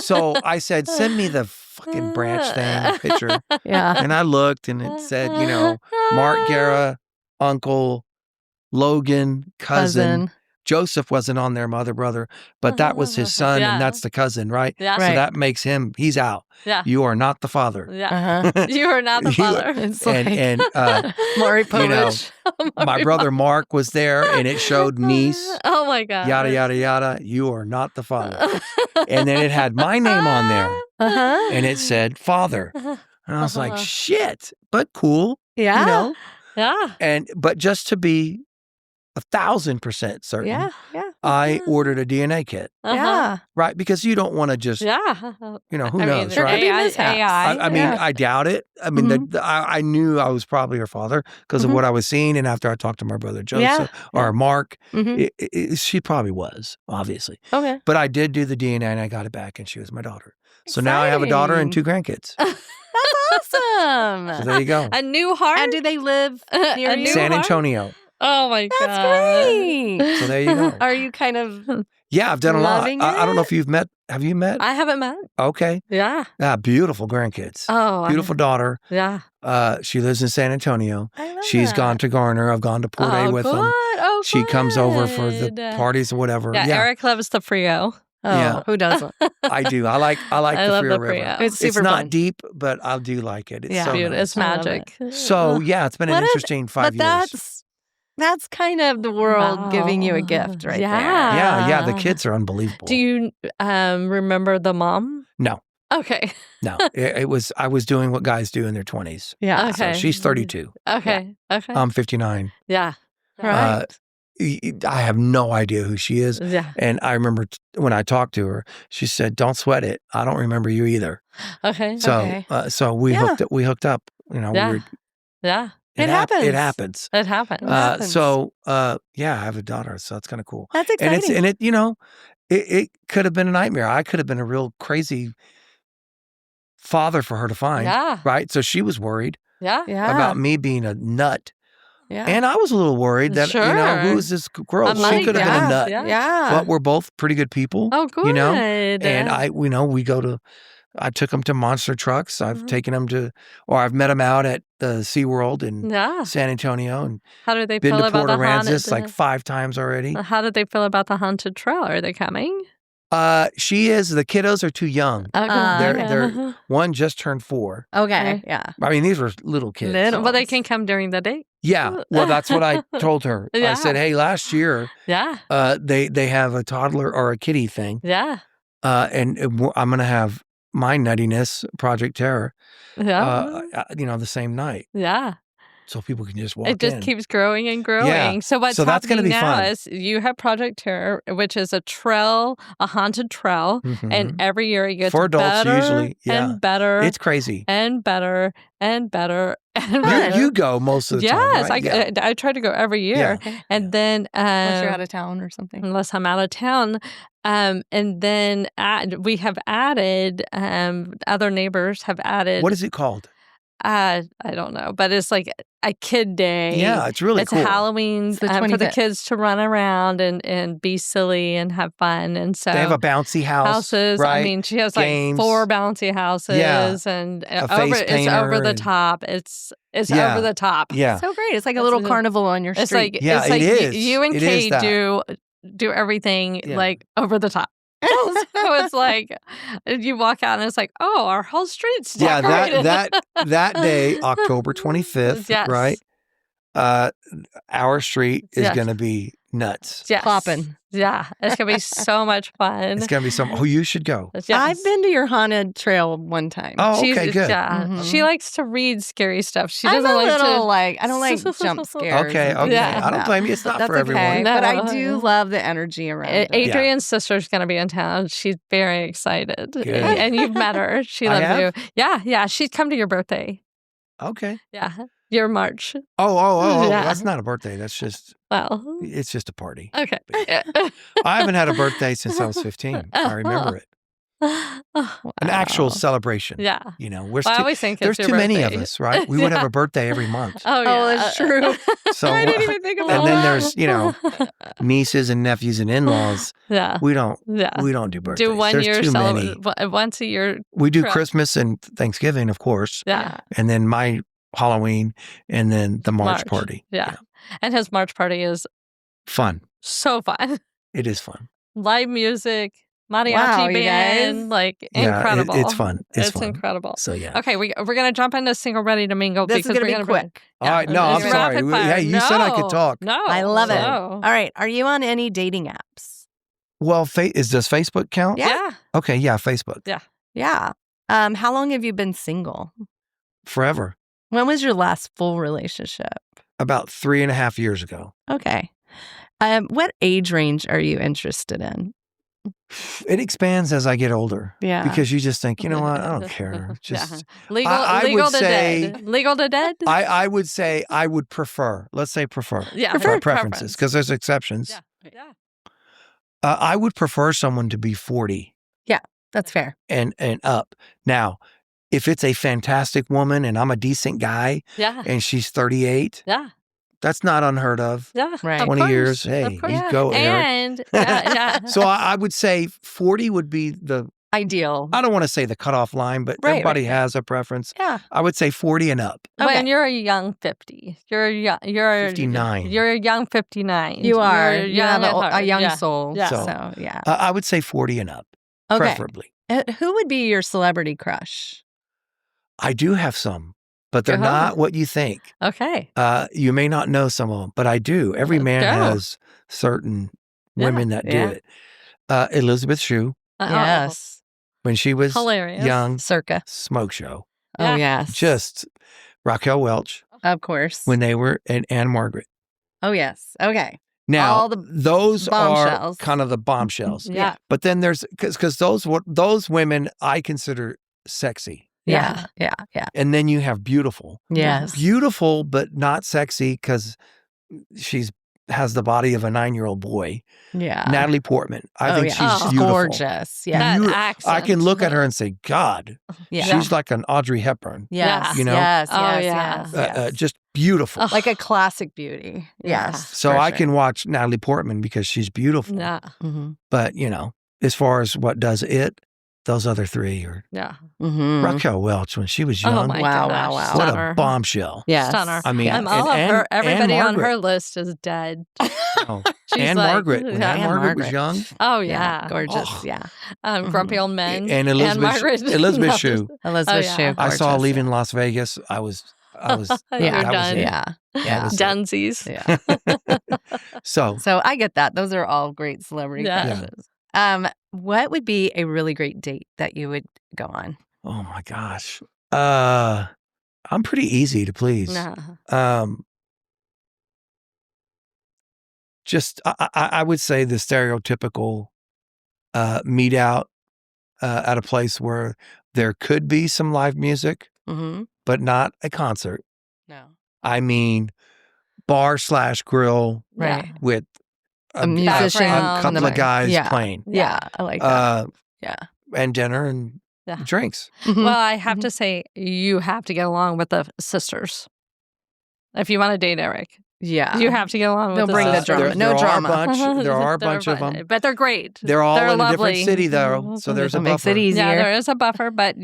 So I said, send me the fucking branch thing picture. Yeah. And I looked and it said, Mark, Guerra, uncle, Logan, cousin. Joseph wasn't on there, my other brother, but that was his son Yeah. and that's the cousin, right? Yeah. So Right. that makes he's out. Yeah. You are not the father. Yeah. Uh-huh. You are not the You- father. It's like And Maury you know, Povich. my brother Mark was there and it showed niece, Oh my God. yada, yada, yada. You are not the father. And then it had my name on there Uh-huh. and it said father. And I was like, shit, but cool, Yeah. Yeah. but just to be 1,000% certain, Yeah. Yeah. I ordered a DNA kit, Uh-huh. Yeah. right? Because you don't want to just, Yeah. who I knows, mean, there right? could be AI, mishaps. AI. I mean, Yeah. I doubt it. I mean, Mhm. I knew I was probably her father because of Mhm. what I was seeing. And after I talked to my brother Joseph or Mark, Mhm. she probably was, obviously. Okay. But I did do the DNA and I got it back and she was my daughter. So now I have a daughter and 2 grandkids. That's awesome. So there you go. A new heart. And do they live near A you? new San heart? Antonio. Oh my God. That's great. So there you go. Are you kind of Yeah, I've done a lot. Loving I don't know it? if you've met. Have you met? I haven't met. Okay. Yeah. Beautiful grandkids. Oh. Beautiful daughter. Yeah. She lives in San Antonio. I love She's that. gone to Garner. I've gone to Port A with good. them. Oh, She comes over for the good. parties or whatever. Yeah, Eric loves the Frio. Oh, Yeah. who doesn't? I do. I like I the love Frio the River. Frio. It's super not fun. deep, but I do like it. It's Yeah. so Dude, nice. it's I love magic. So yeah, it's been an What a- interesting 5 But years. that's kind of the world giving you a gift right Yeah. Yeah, the kids are unbelievable. Do you remember the mom? No, Okay. no. I was doing what guys do in their 20s. there. Yeah. Okay. So she's 32. Okay. Okay. I'm 59. Yeah. Right. I have no idea who she is. Yeah. And I remember when I talked to her, she said, "Don't sweat it. I don't remember you either." Okay. So, Okay. so we Yeah. hooked up. Yeah. we were, Yeah. It It happens. happens. It happened. happens. Yeah, I have a daughter, so that's kind of cool. That's And exciting. it could have been a nightmare. I could have been a real crazy father for her to find. Yeah. Right. So she was worried Yeah. yeah. about me being a nut. yeah. And I was a little worried that, Sure. who is this girl? A She money could have been a grab, nut. yeah. Yeah. But we're both pretty good people. Oh, good. You know, and I took them to monster trucks. I've Mhm. taken them I've met them out at the SeaWorld in Yeah. San Antonio and How did they been feel to about Port the haunted? Aransas like 5 times already. How did they feel about the haunted trail? Are they coming? She is. The kiddos are too young. Okay. They're one just turned 4. Okay. Yeah. I mean, these were little kids. But they can come during the day. Yeah. Well, that's what I told her. Yeah. I said, hey, last year, Yeah. they have a toddler or a kitty thing. Yeah. And I'm going to have my nuttiness, Project Terror, Yeah. the same night. Yeah. So people can just walk in. It just keeps growing and growing. Yeah. So what's that's gonna happening be now fun. is you have Project Terror, which is a haunted trail, Mhm. and every year it gets For adults, better usually. Yeah. and better It's crazy. and better and better and better. You go most of the time, Yes, right? I try to go every year, and then Unless you're out of town or something. unless I'm out of town. And then we have added, other neighbors have added. What is it called? I don't know, but it's like a kid day. Yeah, it's really It's cool. Halloween It's the for the 25th. kids to run around and be silly and have fun. And so They have a bouncy house, houses. right? I mean, she has Games. like 4 bouncy houses, Yeah. and A face it's over painter the and- top. It's Yeah. over the top. Yeah. So great. It's like a little carnival on your street. It's like Yeah, it's like it is. you and It is Kate that. do everything Yeah. like over the top. So it's like you walk out and it's like, oh, our whole street's Yeah, decorated. that day, October 25th, Yes. right? Our street is Yes. going to be nuts. Yes. Poppin'. Yeah, it's gonna be so much fun. It's going to be some. Oh, you should go. Yes. I've been to your haunted trail one time. Oh, She's- okay, good. Yeah, Mhm. she likes to read scary stuff. She I'm doesn't a like little to. like I don't like jump scares. Okay, and okay. things Yeah. like I don't that. blame you. It's not That's for everyone. okay, No. but I do love the energy around it. Adrian's sister's going to be in town. She's very excited. Good. And you've met her. She I loves have? you. Yeah, yeah. She's come to your birthday. Okay. Yeah. Your March. Oh. Yeah. That's not a birthday. That's just, Well, it's just a party. okay. I haven't had a birthday since I was 15. I remember it. An actual Wow. celebration. Yeah. We're Well, I always think there's it's too your many of birthday. us, right? We would have Yeah. a birthday every month. Oh, yeah. Oh, that's true. So, I didn't even think about and then that. there's, nieces and nephews and in-laws. Yeah. We don't Yeah. do birthdays. Do 1 There's year too many. once a year. We do trip. Christmas and Thanksgiving, of course, Yeah. and then my Halloween, and then the March March. party. Yeah. And his March party is Fun. so fun. It is fun. Live music, mariachi Wow, you band, guys. like Yeah, incredible. it's fun. It's fun. incredible. So yeah. Okay, we're gonna jump into Single Ready to Mingle This is because gonna we're be gonna quick. All right. No, I'm It's sorry. rapid fire. Hey, you said I could No, talk. No, I love it. no. All right. Are you on any dating apps? Well, does Facebook count? Yeah. Okay. Yeah. Facebook. Yeah. How long have you been single? Forever. When was your last full relationship? About 3.5 years ago. Okay. What age range are you interested in? It expands as I get older. Yeah. Because you just think, you know what? I don't care. Just Yeah. Legal, I legal would to say- dead. Legal to dead? I would say I would prefer. Let's say prefer. Yeah. My preferences, because there's exceptions. Yeah. Yeah. I would prefer someone to be 40 That's fair. and up. Now, if it's a fantastic woman and I'm a decent guy Yeah. and she's 38, Yeah. that's not unheard of. Yeah. Right. Of 20 course. years, Of hey, course. you go, Eric. And yeah. So I would say 40 would be Ideal. I don't want to say the cutoff line, but Right, everybody right. has a preference. Yeah. I would say 40 and up. But Okay. you're a young 50. You're 59. You're a young 59. You are. You're You have young at a heart. young Yeah. soul. Yeah. So, yeah. I would say 40 and up, Okay. preferably. Who would be your celebrity crush? I do have some, but they're Go not ahead. what you think. Okay. You may not know some of them, but I do. Every man Go. has certain women that do Yeah. it. Elizabeth Shue, Yes. when she was Hilarious. young, Circa. smoke show. Yeah. Oh, yes. Just Raquel Welch Of course. when they were, and Anne Margaret. Oh, yes. Okay. Now, All the those are bombshells. kind of the bombshells. Yeah. But then there's, because those women I consider sexy. Yeah. Yeah. Yeah. And then you have beautiful. Yes. Beautiful, but not sexy because she's has the body of a 9-year-old boy. Yeah. Natalie Portman. I think she's beautiful. Gorgeous. Yeah. That You- accent. I can look at her and say, God, Yeah. she's like an Audrey Hepburn. Yes. You know? Yes. Oh, Yes. yeah. Yes. Just beautiful. Like a classic beauty. Yeah. Yes. So for I sure. can watch Natalie Portman because she's beautiful. Yeah. Mhm. But, as far as what does it, those other three are Yeah. Mm-hmm. Raquel Welch when she was Oh young. my Wow, gosh. wow, wow. What Stunner. a bombshell. Yes. Stunner. I mean, Yes. And all of her, everybody on her Margaret. list is dead. Oh, She's and like, Margaret. When yeah. Anne Anne Margaret was Margaret. young. Oh, Yeah. yeah. Gorgeous. Oh. Yeah. Grumpy old men. And Elizabeth, Margaret. Elizabeth Shue. Elizabeth yeah. Shue. I saw gorgeous. leaving Las Vegas. I was You're Yeah. that was done. it. Yeah. That Yeah. was it. Dunsies. Yeah. So So I get that. Those are all great celebrity Yeah. crushes. What would be a really great date that you would go on? oh my gosh. I'm pretty easy to please. Nah. Just I would say the stereotypical meet out at a place where there could be some live music, Mm-hmm. but not a concert. No. I mean, bar/grill Right. with A musician. a couple of guys Yeah. playing, Yeah. I like that. Yeah. and dinner and Yeah. drinks. Mhm. Well, I have to say, you have to get along with the sisters. If you want to date Eric, Yeah. you have to get along with They'll the bring the sisters. drama. No drama. There are a They're bunch of fun, them. but they're great. They're all They're in a lovely. different city, though, so there's a That makes buffer. it easier. Yeah, there is a buffer, but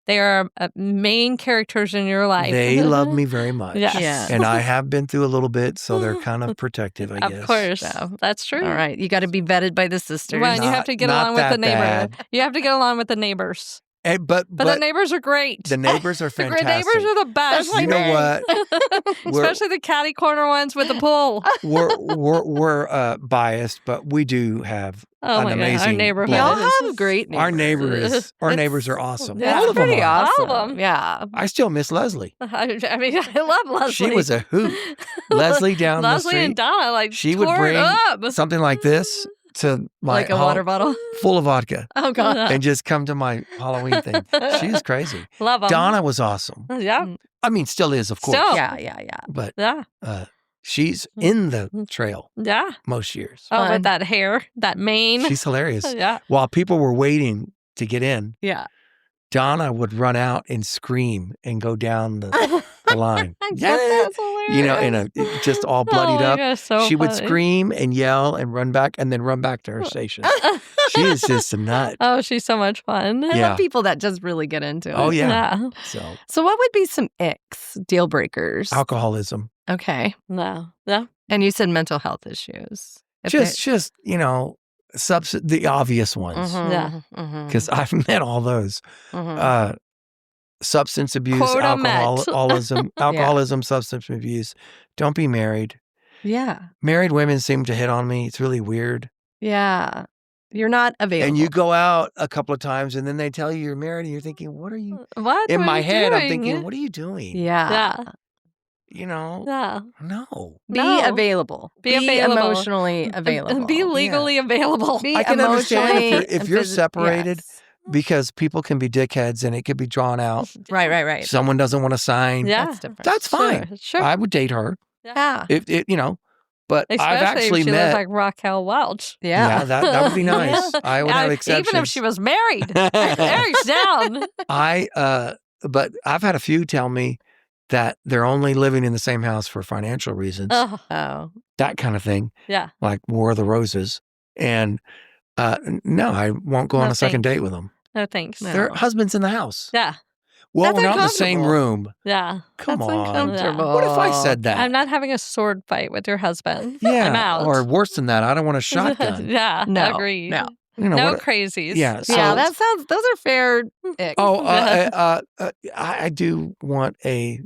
they are main characters in your life. They love me very much. Yes. Yeah. And I have been through a little bit, so they're kind of protective, I guess. Of course, So, that's true. All right. You got to be vetted by the sisters. Well, and you have to get Not along with the that neighbor. bad. You have to get along with the neighbors. But the neighbors are great. the neighbors are The fantastic. neighbors are the best. You know what? We're- Especially the catty corner ones with the pool. We're biased, but we do have Oh an my God, amazing our neighborhood. We all blend. have great neighbors. Our neighbors are awesome. Yeah, All That's of them pretty are. awesome. All of 'em. Yeah. I still miss Leslie. I mean, I love Leslie. She was a hoot. Leslie down the Leslie street. and Donna, like, She would tore bring it up. something like this to my Like a water bottle. full of vodka Oh, God. and just come to my Halloween thing. She's crazy. Love them. Donna was awesome. Yeah. I mean, still is, of course. Still. Yeah. But Yeah. she's in the trail Yeah. most years. Oh, Fun. with that hair, that mane. She's hilarious. Yeah. While people were waiting to get in, Yeah. Donna would run out and scream and go down the line. Yeah. That's hilarious. You know, in a just all bloodied Oh my up. gosh, so She would funny. scream and yell and run back and then run back to her station. She is just a nut. Oh, she's so much fun. I Yeah. love people that just really get into it. Oh, yeah. Yeah. So So what would be some icks, deal breakers? alcoholism. Okay. No. Yeah. And you said mental health issues. If Just you know, the obvious ones. Mhm, Yeah. mhm, Because I've met all those. mhm. Substance abuse, Quota met. alcoholism, substance abuse. Don't be married. Yeah. Married women seem to hit on me. It's really weird. Yeah. You're not available. And you go out a couple of times and then they tell you you're married and you're thinking, what are you? What? In What are my you head, I'm doing? thinking, what are you doing? Yeah. Yeah. You know, Yeah. no. Be No. available. Be available. Emotionally available. Be legally available. Be I can understand emotionally if you're and separated yes. because people can be dickheads and it could be drawn out. Right. Someone doesn't want to sign. Yeah. That's different. That's fine. Sure. I would date her. Yeah. If it, you know, but Especially I've actually if she met. looks like Raquel Welch. Yeah. that would be nice. I would have exceptions. Even if she was married. Eric's down. But I've had a few tell me that they're only living in the same house for financial reasons, Oh, Oh. that kind of thing, yeah. like War of the Roses. And no, I won't go on No, a second thanks. date with them. No thanks. No. Their husband's in the house. Yeah. Well, That's we're not in the same uncomfortable. room. Yeah. Come That's on. uncomfortable. What if I said that? I'm not having a sword fight with your husband. Yeah, I'm out. or worse than that, I don't want a shotgun. Yeah. No, Agreed. no. You know, No what- crazies. Yeah, so- Yeah, that sounds, those are fair icks. I do want a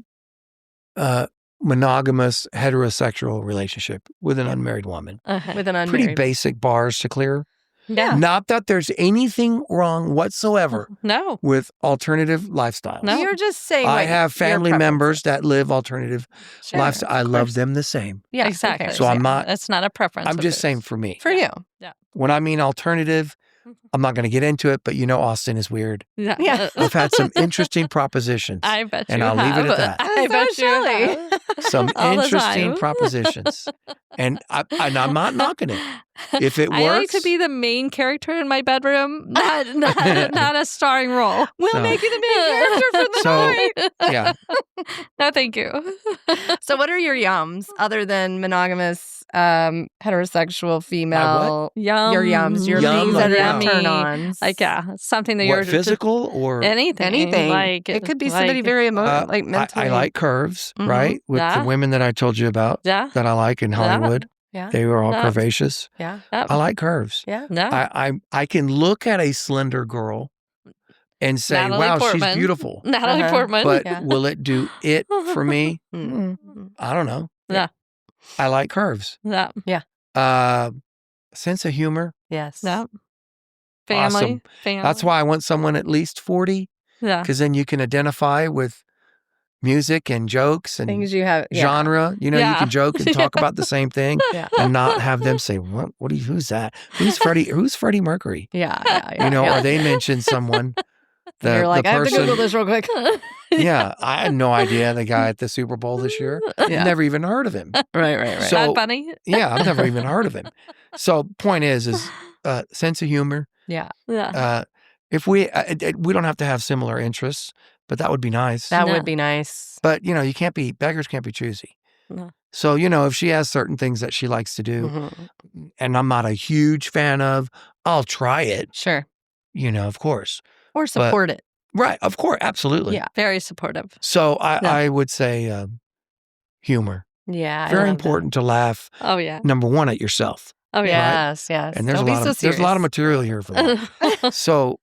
monogamous heterosexual relationship with an unmarried woman. Uh-huh. With an unmarried. Pretty basic bars to clear. Yeah. Not that there's anything wrong whatsoever No. with alternative lifestyles. No. You're just saying I what have your family preference members is. that live alternative Sure, lifestyle. I of love course. them the same. Yeah, who Exactly. cares? So I'm not- It's not a preference. I'm of just yours. saying for me. For you. When I mean alternative, I'm not going to get into it, but you know Austin is weird. Yeah. Yeah. I've had some interesting propositions. I bet you And I'll leave it at have. that. I So bet you Shelly. have. Some All the interesting time. propositions. And I'm not knocking it. If it works. I like to be the main character in my bedroom, not a starring role. We'll make you the main character for the night. Yeah. No, thank you. So what are your yums other than monogamous, heterosexual, female? Yum. Your yums, your Yum, things that are yeah. your turn-ons. Like, something that What, you're physical or anything. Like it could be somebody very like mentally. I like curves, Mhm. right? With the women that I told you about Yeah. that I like in Hollywood. Yeah. They were all Yeah. curvaceous. Yeah. I like curves. Yeah. No. I can look at a slender girl and say, Natalie wow, Portman. she's beautiful. Natalie Uh-huh. Portman. But Yeah. will it do it for me? Mm. I don't know. Yeah. I like curves. Yeah. Sense of humor. Yes. Yeah. Family. Awesome. Family. That's why I want someone at least 40, Yeah. because then you can identify with music and jokes and Things you have. Yeah. genre. You know, you Yeah. can joke and talk about the same thing Yeah. and not have them say, who's that? Who's Freddie Mercury? Yeah. Yeah. You know, yeah. or they mention someone. You're like, the I have to person, Google this real quick. Yeah, I had no idea the guy at the Super Bowl this year. Yeah. Never even heard of him. Right. So- Bad Bunny. Yeah, I've never even heard of him. So point is sense of humor. Yeah. Yeah. If we don't have to have similar interests, but that would be nice. That No. would be nice. But beggars can't be choosy. No. So if she has certain things that she likes to do, Mhm. and I'm not a huge fan of, I'll try it. Sure. Of course. Or support it. Right. Of course. Absolutely. Yeah. Very supportive. So Yeah. I would say humor. Yeah. I Very love important to laugh. Oh, yeah. Number one at yourself. Oh, that. yeah. Yes. Yes. And there's Don't a be lot so of there's a lot of serious. material here for that. So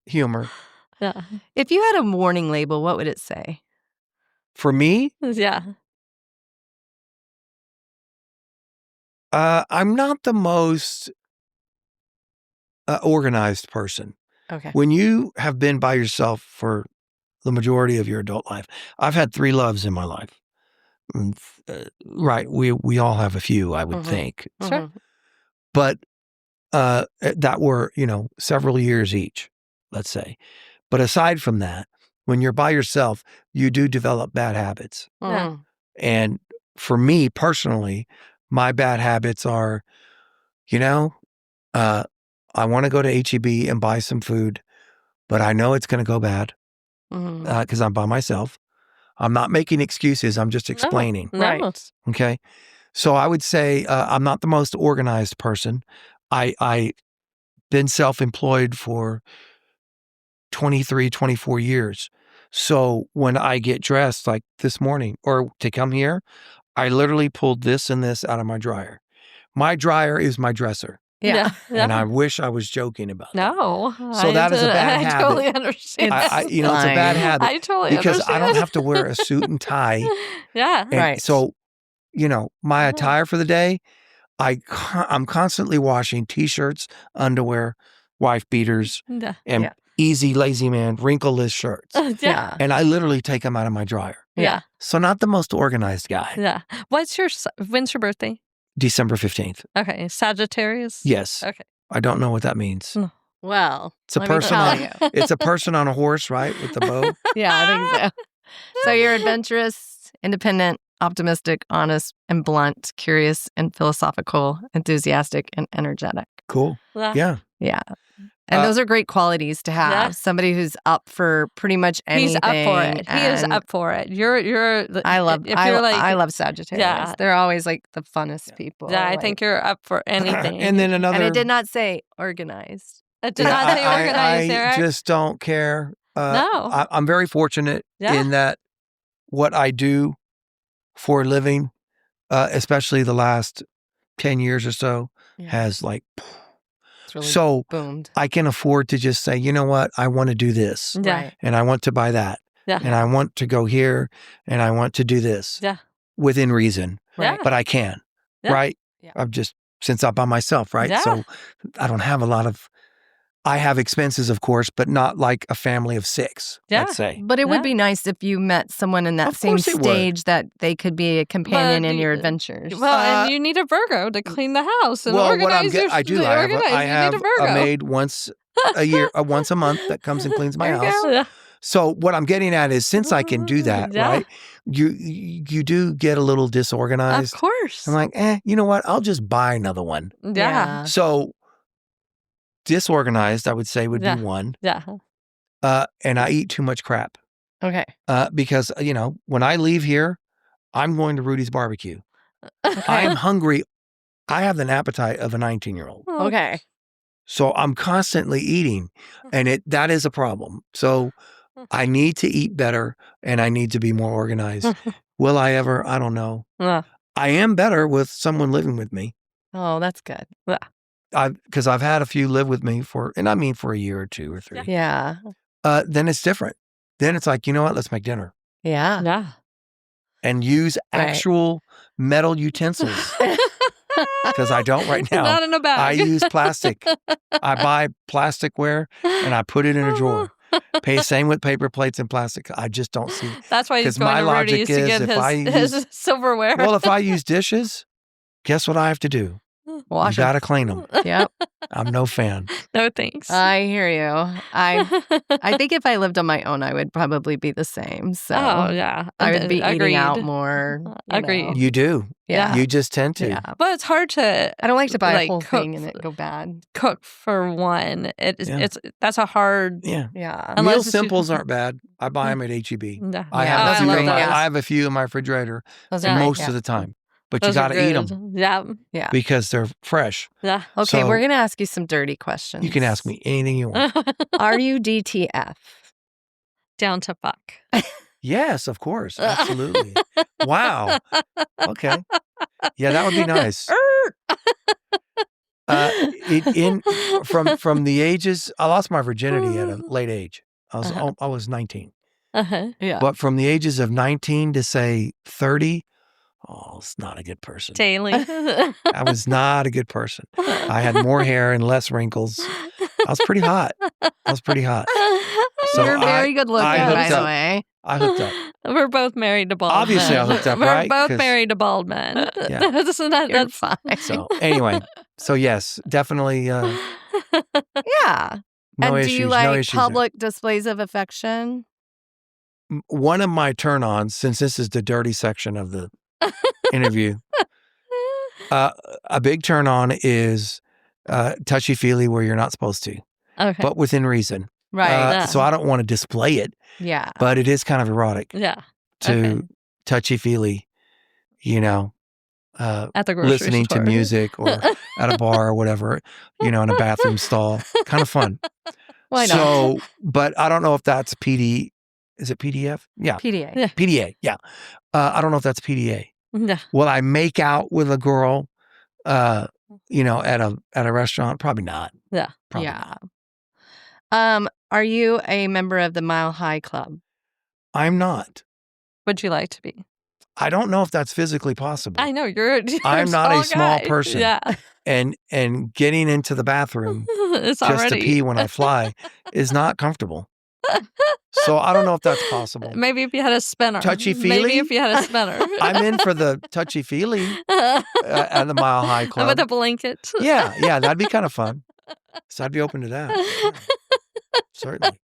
humor. Yeah. If you had a warning label, what would it say? For me, Yeah. I'm not the most organized person. Okay. When you have been by yourself for the majority of your adult life, I've had 3 loves in my life. Right. We all have a few, I would Mhm. think. Sure. But that were, several years each, let's say. But aside from that, when you're by yourself, you do develop bad habits. Yeah. Mhm. And for me personally, my bad habits are, I want to go to H-E-B and buy some food, but I know it's going to go bad Mhm. because I'm by myself. I'm not making excuses. I'm just explaining. No. Right. Okay. So I would say I'm not the most organized person. I been self-employed for 23, 24 years. So when I get dressed like this morning or to come here, I literally pulled this and this out of my dryer. My dryer is my dresser. Yeah. And I wish I was joking about that. No. So that is a bad I habit. totally understand. It's a bad habit I totally because understand. I don't have to wear a suit and tie. Yeah. And Right. So, my attire for the day, I'm constantly washing T-shirts, underwear, wife beaters, Yeah. and Yeah. easy, lazy man, wrinkleless shirts. Yeah. Yeah. And I literally take them out of my dryer. Yeah. So not the most organized guy. Yeah. When's your birthday? December 15th. Okay. Sagittarius? Yes. Okay. I don't know what that means. Well, It's a let me person tell on, you. it's a person on a horse, right? With the bow. Yeah, I think so. So you're adventurous, independent, optimistic, honest, and blunt, curious and philosophical, enthusiastic and energetic. Cool. Yeah. Yeah. And those are great qualities to have. Yeah. Somebody who's up for pretty much anything. He's up for it. He is and up for it. I love if you're like I love Sagittarius. Yeah. They're always like the funnest people. Yeah, I like- think you're up for anything. And then another. And it did not say organized. It did not say organized, I Eric. just don't care. No. I'm very fortunate Yeah. in that what I do for a living, especially the last 10 years or so, Yeah. has It's really so boomed. I can afford to just say, you know what, I want to do this Yeah. Right. and I want to buy that Yeah. and I want to go here and I want to do this Yeah. within reason, Right. but I can, Yeah. right? Yeah. I'm just, since I'm by myself, right? Yeah. So I don't have a lot of, I have expenses, of course, but not like a family of 6, Yeah. let's say. But it Yeah. would be nice if you met someone in that Of same course it would. stage that they could be a companion But in your you- adventures. Well, and you need a Virgo to clean the house and Well, what organize your I do, to I have, organize. I You have need a Virgo. maid once a year, once a month that comes and cleans my There you house. go. Yeah. So what I'm getting at is, since I can do that, Yeah. right? You do get a little disorganized. Of course. I'm like, you know what? I'll just buy another one. Yeah. So disorganized, I would say, would Yeah. be one. Yeah. And I eat too much crap. Okay. Because, when I leave here, I'm going to Rudy's barbecue. I'm hungry. I have an appetite of a 19-year-old. Okay. So I'm constantly eating, and that is a problem. So I need to eat better, and I need to be more organized. Will I ever? I don't know. Yeah. I am better with someone living with me. Oh, that's good. Because I've had a few live with me for a year or 2 or 3. Yeah. Then it's different. Then it's like, you know what? Let's make dinner Yeah. Yeah. and use Right. actual metal utensils. Because I don't right now. Not in a bag. I use plastic. I buy plasticware and I put it in a drawer. Same with paper plates and plastic. I just don't see. That's why he's 'Cause my going to logic Rudy's to is get if his silverware. Well, if I use dishes, guess what I have to do? Wash You got to it. clean them. Yep. I'm no fan. No thanks. I hear you. I think if I lived on my own, I would probably be the same. So Oh, yeah. I would be Agreed. eating out more. Agreed. You do. Yeah. You just tend to. Yeah. But it's hard to I don't like to buy like, a whole cook thing and it go bad. cook for one. Yeah. That's a hard. Yeah. Yeah. Unless Meal it's simples aren't bad. I buy them at HEB. No. I Yeah, have I a few. love In those. I have a few in my refrigerator Those Yeah. are most great. of the time, but Those you are got to eat good. them Yeah. because they're fresh. Yeah. Okay, So- we're going to ask you some dirty questions. You can ask me anything you want. Are you DTF? Down to fuck. Yes, of course, absolutely. Wow. Okay. Yeah, that would be nice. From the ages, I lost my virginity at a late age. I was 19, Uh-huh. Yeah. but from the ages of 19 to say 30, it's not a good person. Daily. I was not a good person. I had more hair and less wrinkles. I was pretty hot. So You're very good looking, I by hooked the up. way. I hooked up. We're both married to bald Obviously, men. I hooked up, We're right? both 'Cause- married to bald men. Yeah. You're That's fine. So anyway, yes, definitely Yeah. no And issues. do you no like issues there. public displays of affection? One of my turn-ons, since this is the dirty section of the interview, a big turn-on is touchy-feely where you're not supposed to, okay. but within reason. Right. So I don't want to display it, Yeah. but it is kind of erotic Yeah. to Okay. touchy-feely, At the grocery listening store. to music or at a bar or whatever, in a bathroom stall. Kind of fun. Why not? So, but I don't know if that's PD. Is it PDF? Yeah. PDA. Yeah. PDA. Yeah. I don't know if that's PDA. Yeah. Will I make out with a girl, at a restaurant? Probably not. Yeah. Probably Yeah. not. Are you a member of the Mile High Club? I'm not. Would you like to be? I don't know if that's physically possible. I know you're I'm not a small guy. person. Yeah. And getting into the bathroom It's just already to pee when I fly is not comfortable. So I don't know if that's possible. Maybe if you had a spinner. Touchy-feely? Maybe if you had a spinner. I'm in for the touchy-feely at the Mile High Club. With a blanket. Yeah, that'd be kind of fun. So I'd be open to that. Yeah, certainly.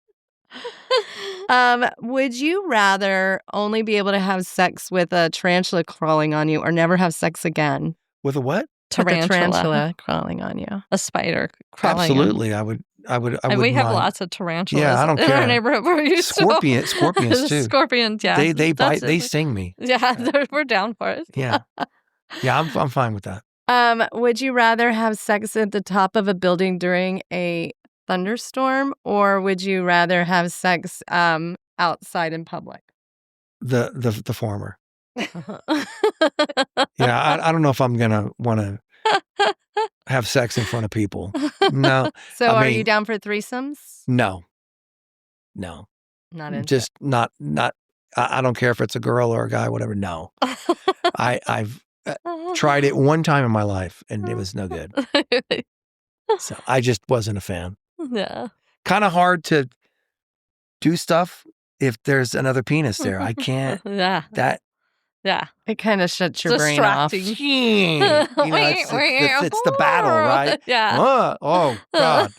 Would you rather only be able to have sex with a tarantula crawling on you or never have sex again? With a what? With a Tarantula. tarantula crawling on you. A spider crawling. on- Absolutely. I would. And we have mind. lots of tarantulas Yeah, I don't in care. our neighborhood. We're used to Scorpions too. Scorpions, yeah. They bite. That's They it. sting me. Yeah, we're down for it. Yeah. Yeah, I'm fine with that. Would you rather have sex at the top of a building during a thunderstorm or would you rather have sex outside in public? The former. Yeah, I don't know if I'm gonna want to have sex in front of people. No, So I are you mean- down for threesomes? no. Not into Just not. I don't care if it's a girl or a guy, whatever. No, I've tried it one time in my life and it was no good. So I just wasn't a fan. Yeah. Kind of hard to do stuff if there's another penis there. I can't. Yeah. That Yeah. It kind of shuts your brain off. Distracting. You know, it's the battle, right? Yeah. Oh God.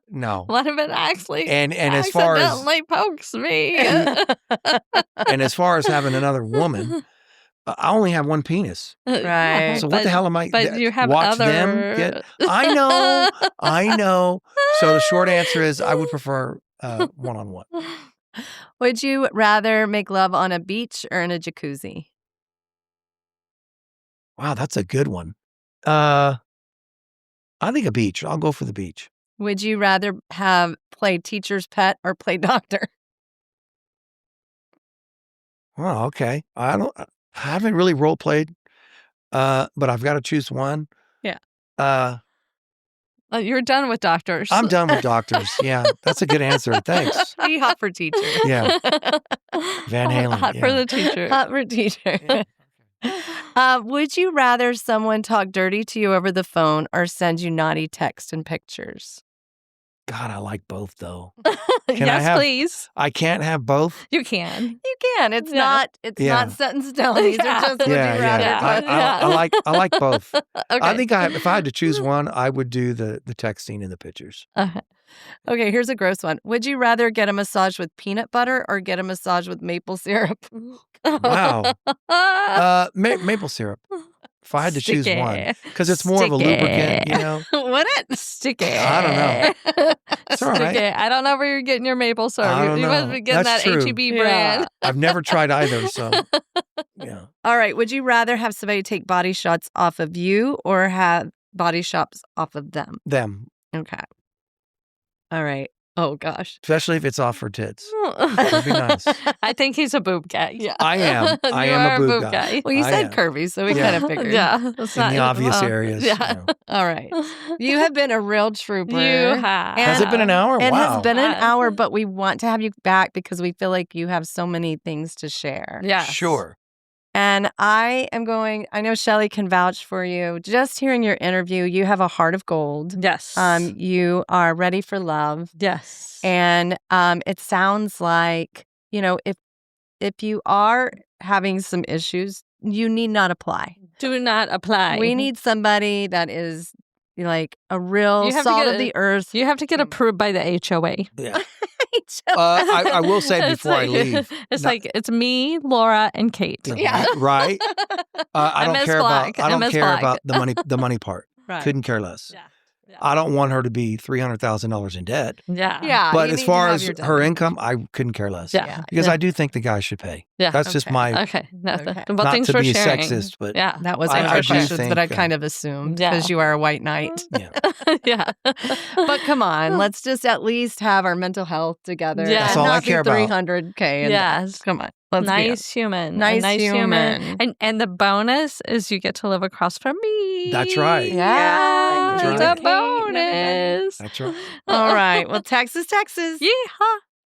No. One of it actually And as far as accidentally pokes me. and as far as having another woman, I only have one penis. Right. So what the hell am I? But you have watch other. them get. I know. So the short answer is I would prefer one-on-one. Would you rather make love on a beach or in a jacuzzi? Wow, that's a good one. I think a beach. I'll go for the beach. Would you rather have play teacher's pet or play doctor? Well, okay. I haven't really role played, but I've got to choose one. Yeah. You're done with doctors. I'm done with doctors. Yeah, that's a good answer. Thanks. Be hot for teacher. Yeah. Van Halen. Hot for the teacher. Hot for teacher. Would you rather someone talk dirty to you over the phone or send you naughty text and pictures? God, I like both though. Yes, please. I can't have both. You can. You can. It's not set in stone. These are just would you rather. I like both. Okay. I think if I had to choose one, I would do the texting and the pictures. Okay, here's a gross one. Would you rather get a massage with peanut butter or get a massage with maple syrup? Wow. Maple syrup. If I had to choose one, because it's more of a lubricant, you know. Would it? Sticky. I don't know. It's all right. I don't know where you're getting your maple syrup. You must be getting That's that true. H-E-B brand. I've never tried either, so yeah. All right. Would you rather have somebody take body shots off of you or have body shots off of them? Them, Okay. All right. Oh, gosh. especially if it's off her tits. That'd be nice. I think he's a boob guy. Yeah. I am. I You am are a boob guy. Well, you I said am. curvy, so we Yeah. kind of figured. Yeah. That's In the obvious areas. Yeah. You know. All right. You have been a real trooper. You have. Has it been an hour? It Wow. has been an Yes. hour, but we want to have you back because we feel like you have so many things to share. Yeah. Sure. And I know Shelly can vouch for you. Just hearing your interview, you have a heart of gold. Yes. You are ready for love. Yes. And it sounds like, if you are having some issues, you need not apply. Do not apply. We need somebody that is like a real You have to salt get of the earth. You have to get approved by the HOA. Yeah. I will say before I leave. It's like it's me, Laura, and Kate. Yeah. Right. I don't MS care Black. about. I don't MS care Black. about the money part. Right. Couldn't care less. Yeah. I don't want her to be $300,000 in debt. Yeah. Yeah. But you as need to far have as your debt. her income, I couldn't care less. Yeah. Because Yeah. I do think the guy should pay. Yeah. That's just Okay. my. Okay. Nothing. Okay. But Not thanks to for be sharing. sexist, but Yeah. That was I one of do the questions think, that I kind of assumed Yeah. because you are a white knight. Yeah. Yeah. But come on, let's just at least have our mental health together. Yeah. That's and all I not be care about. $300K. And Yes. Come on. Let's be Nice human. Nice A human. And the bonus is you get to live across from me. That's right. Yeah. That's It's right. a bonus. That's right. All right. Well, Texas. Yeehaw.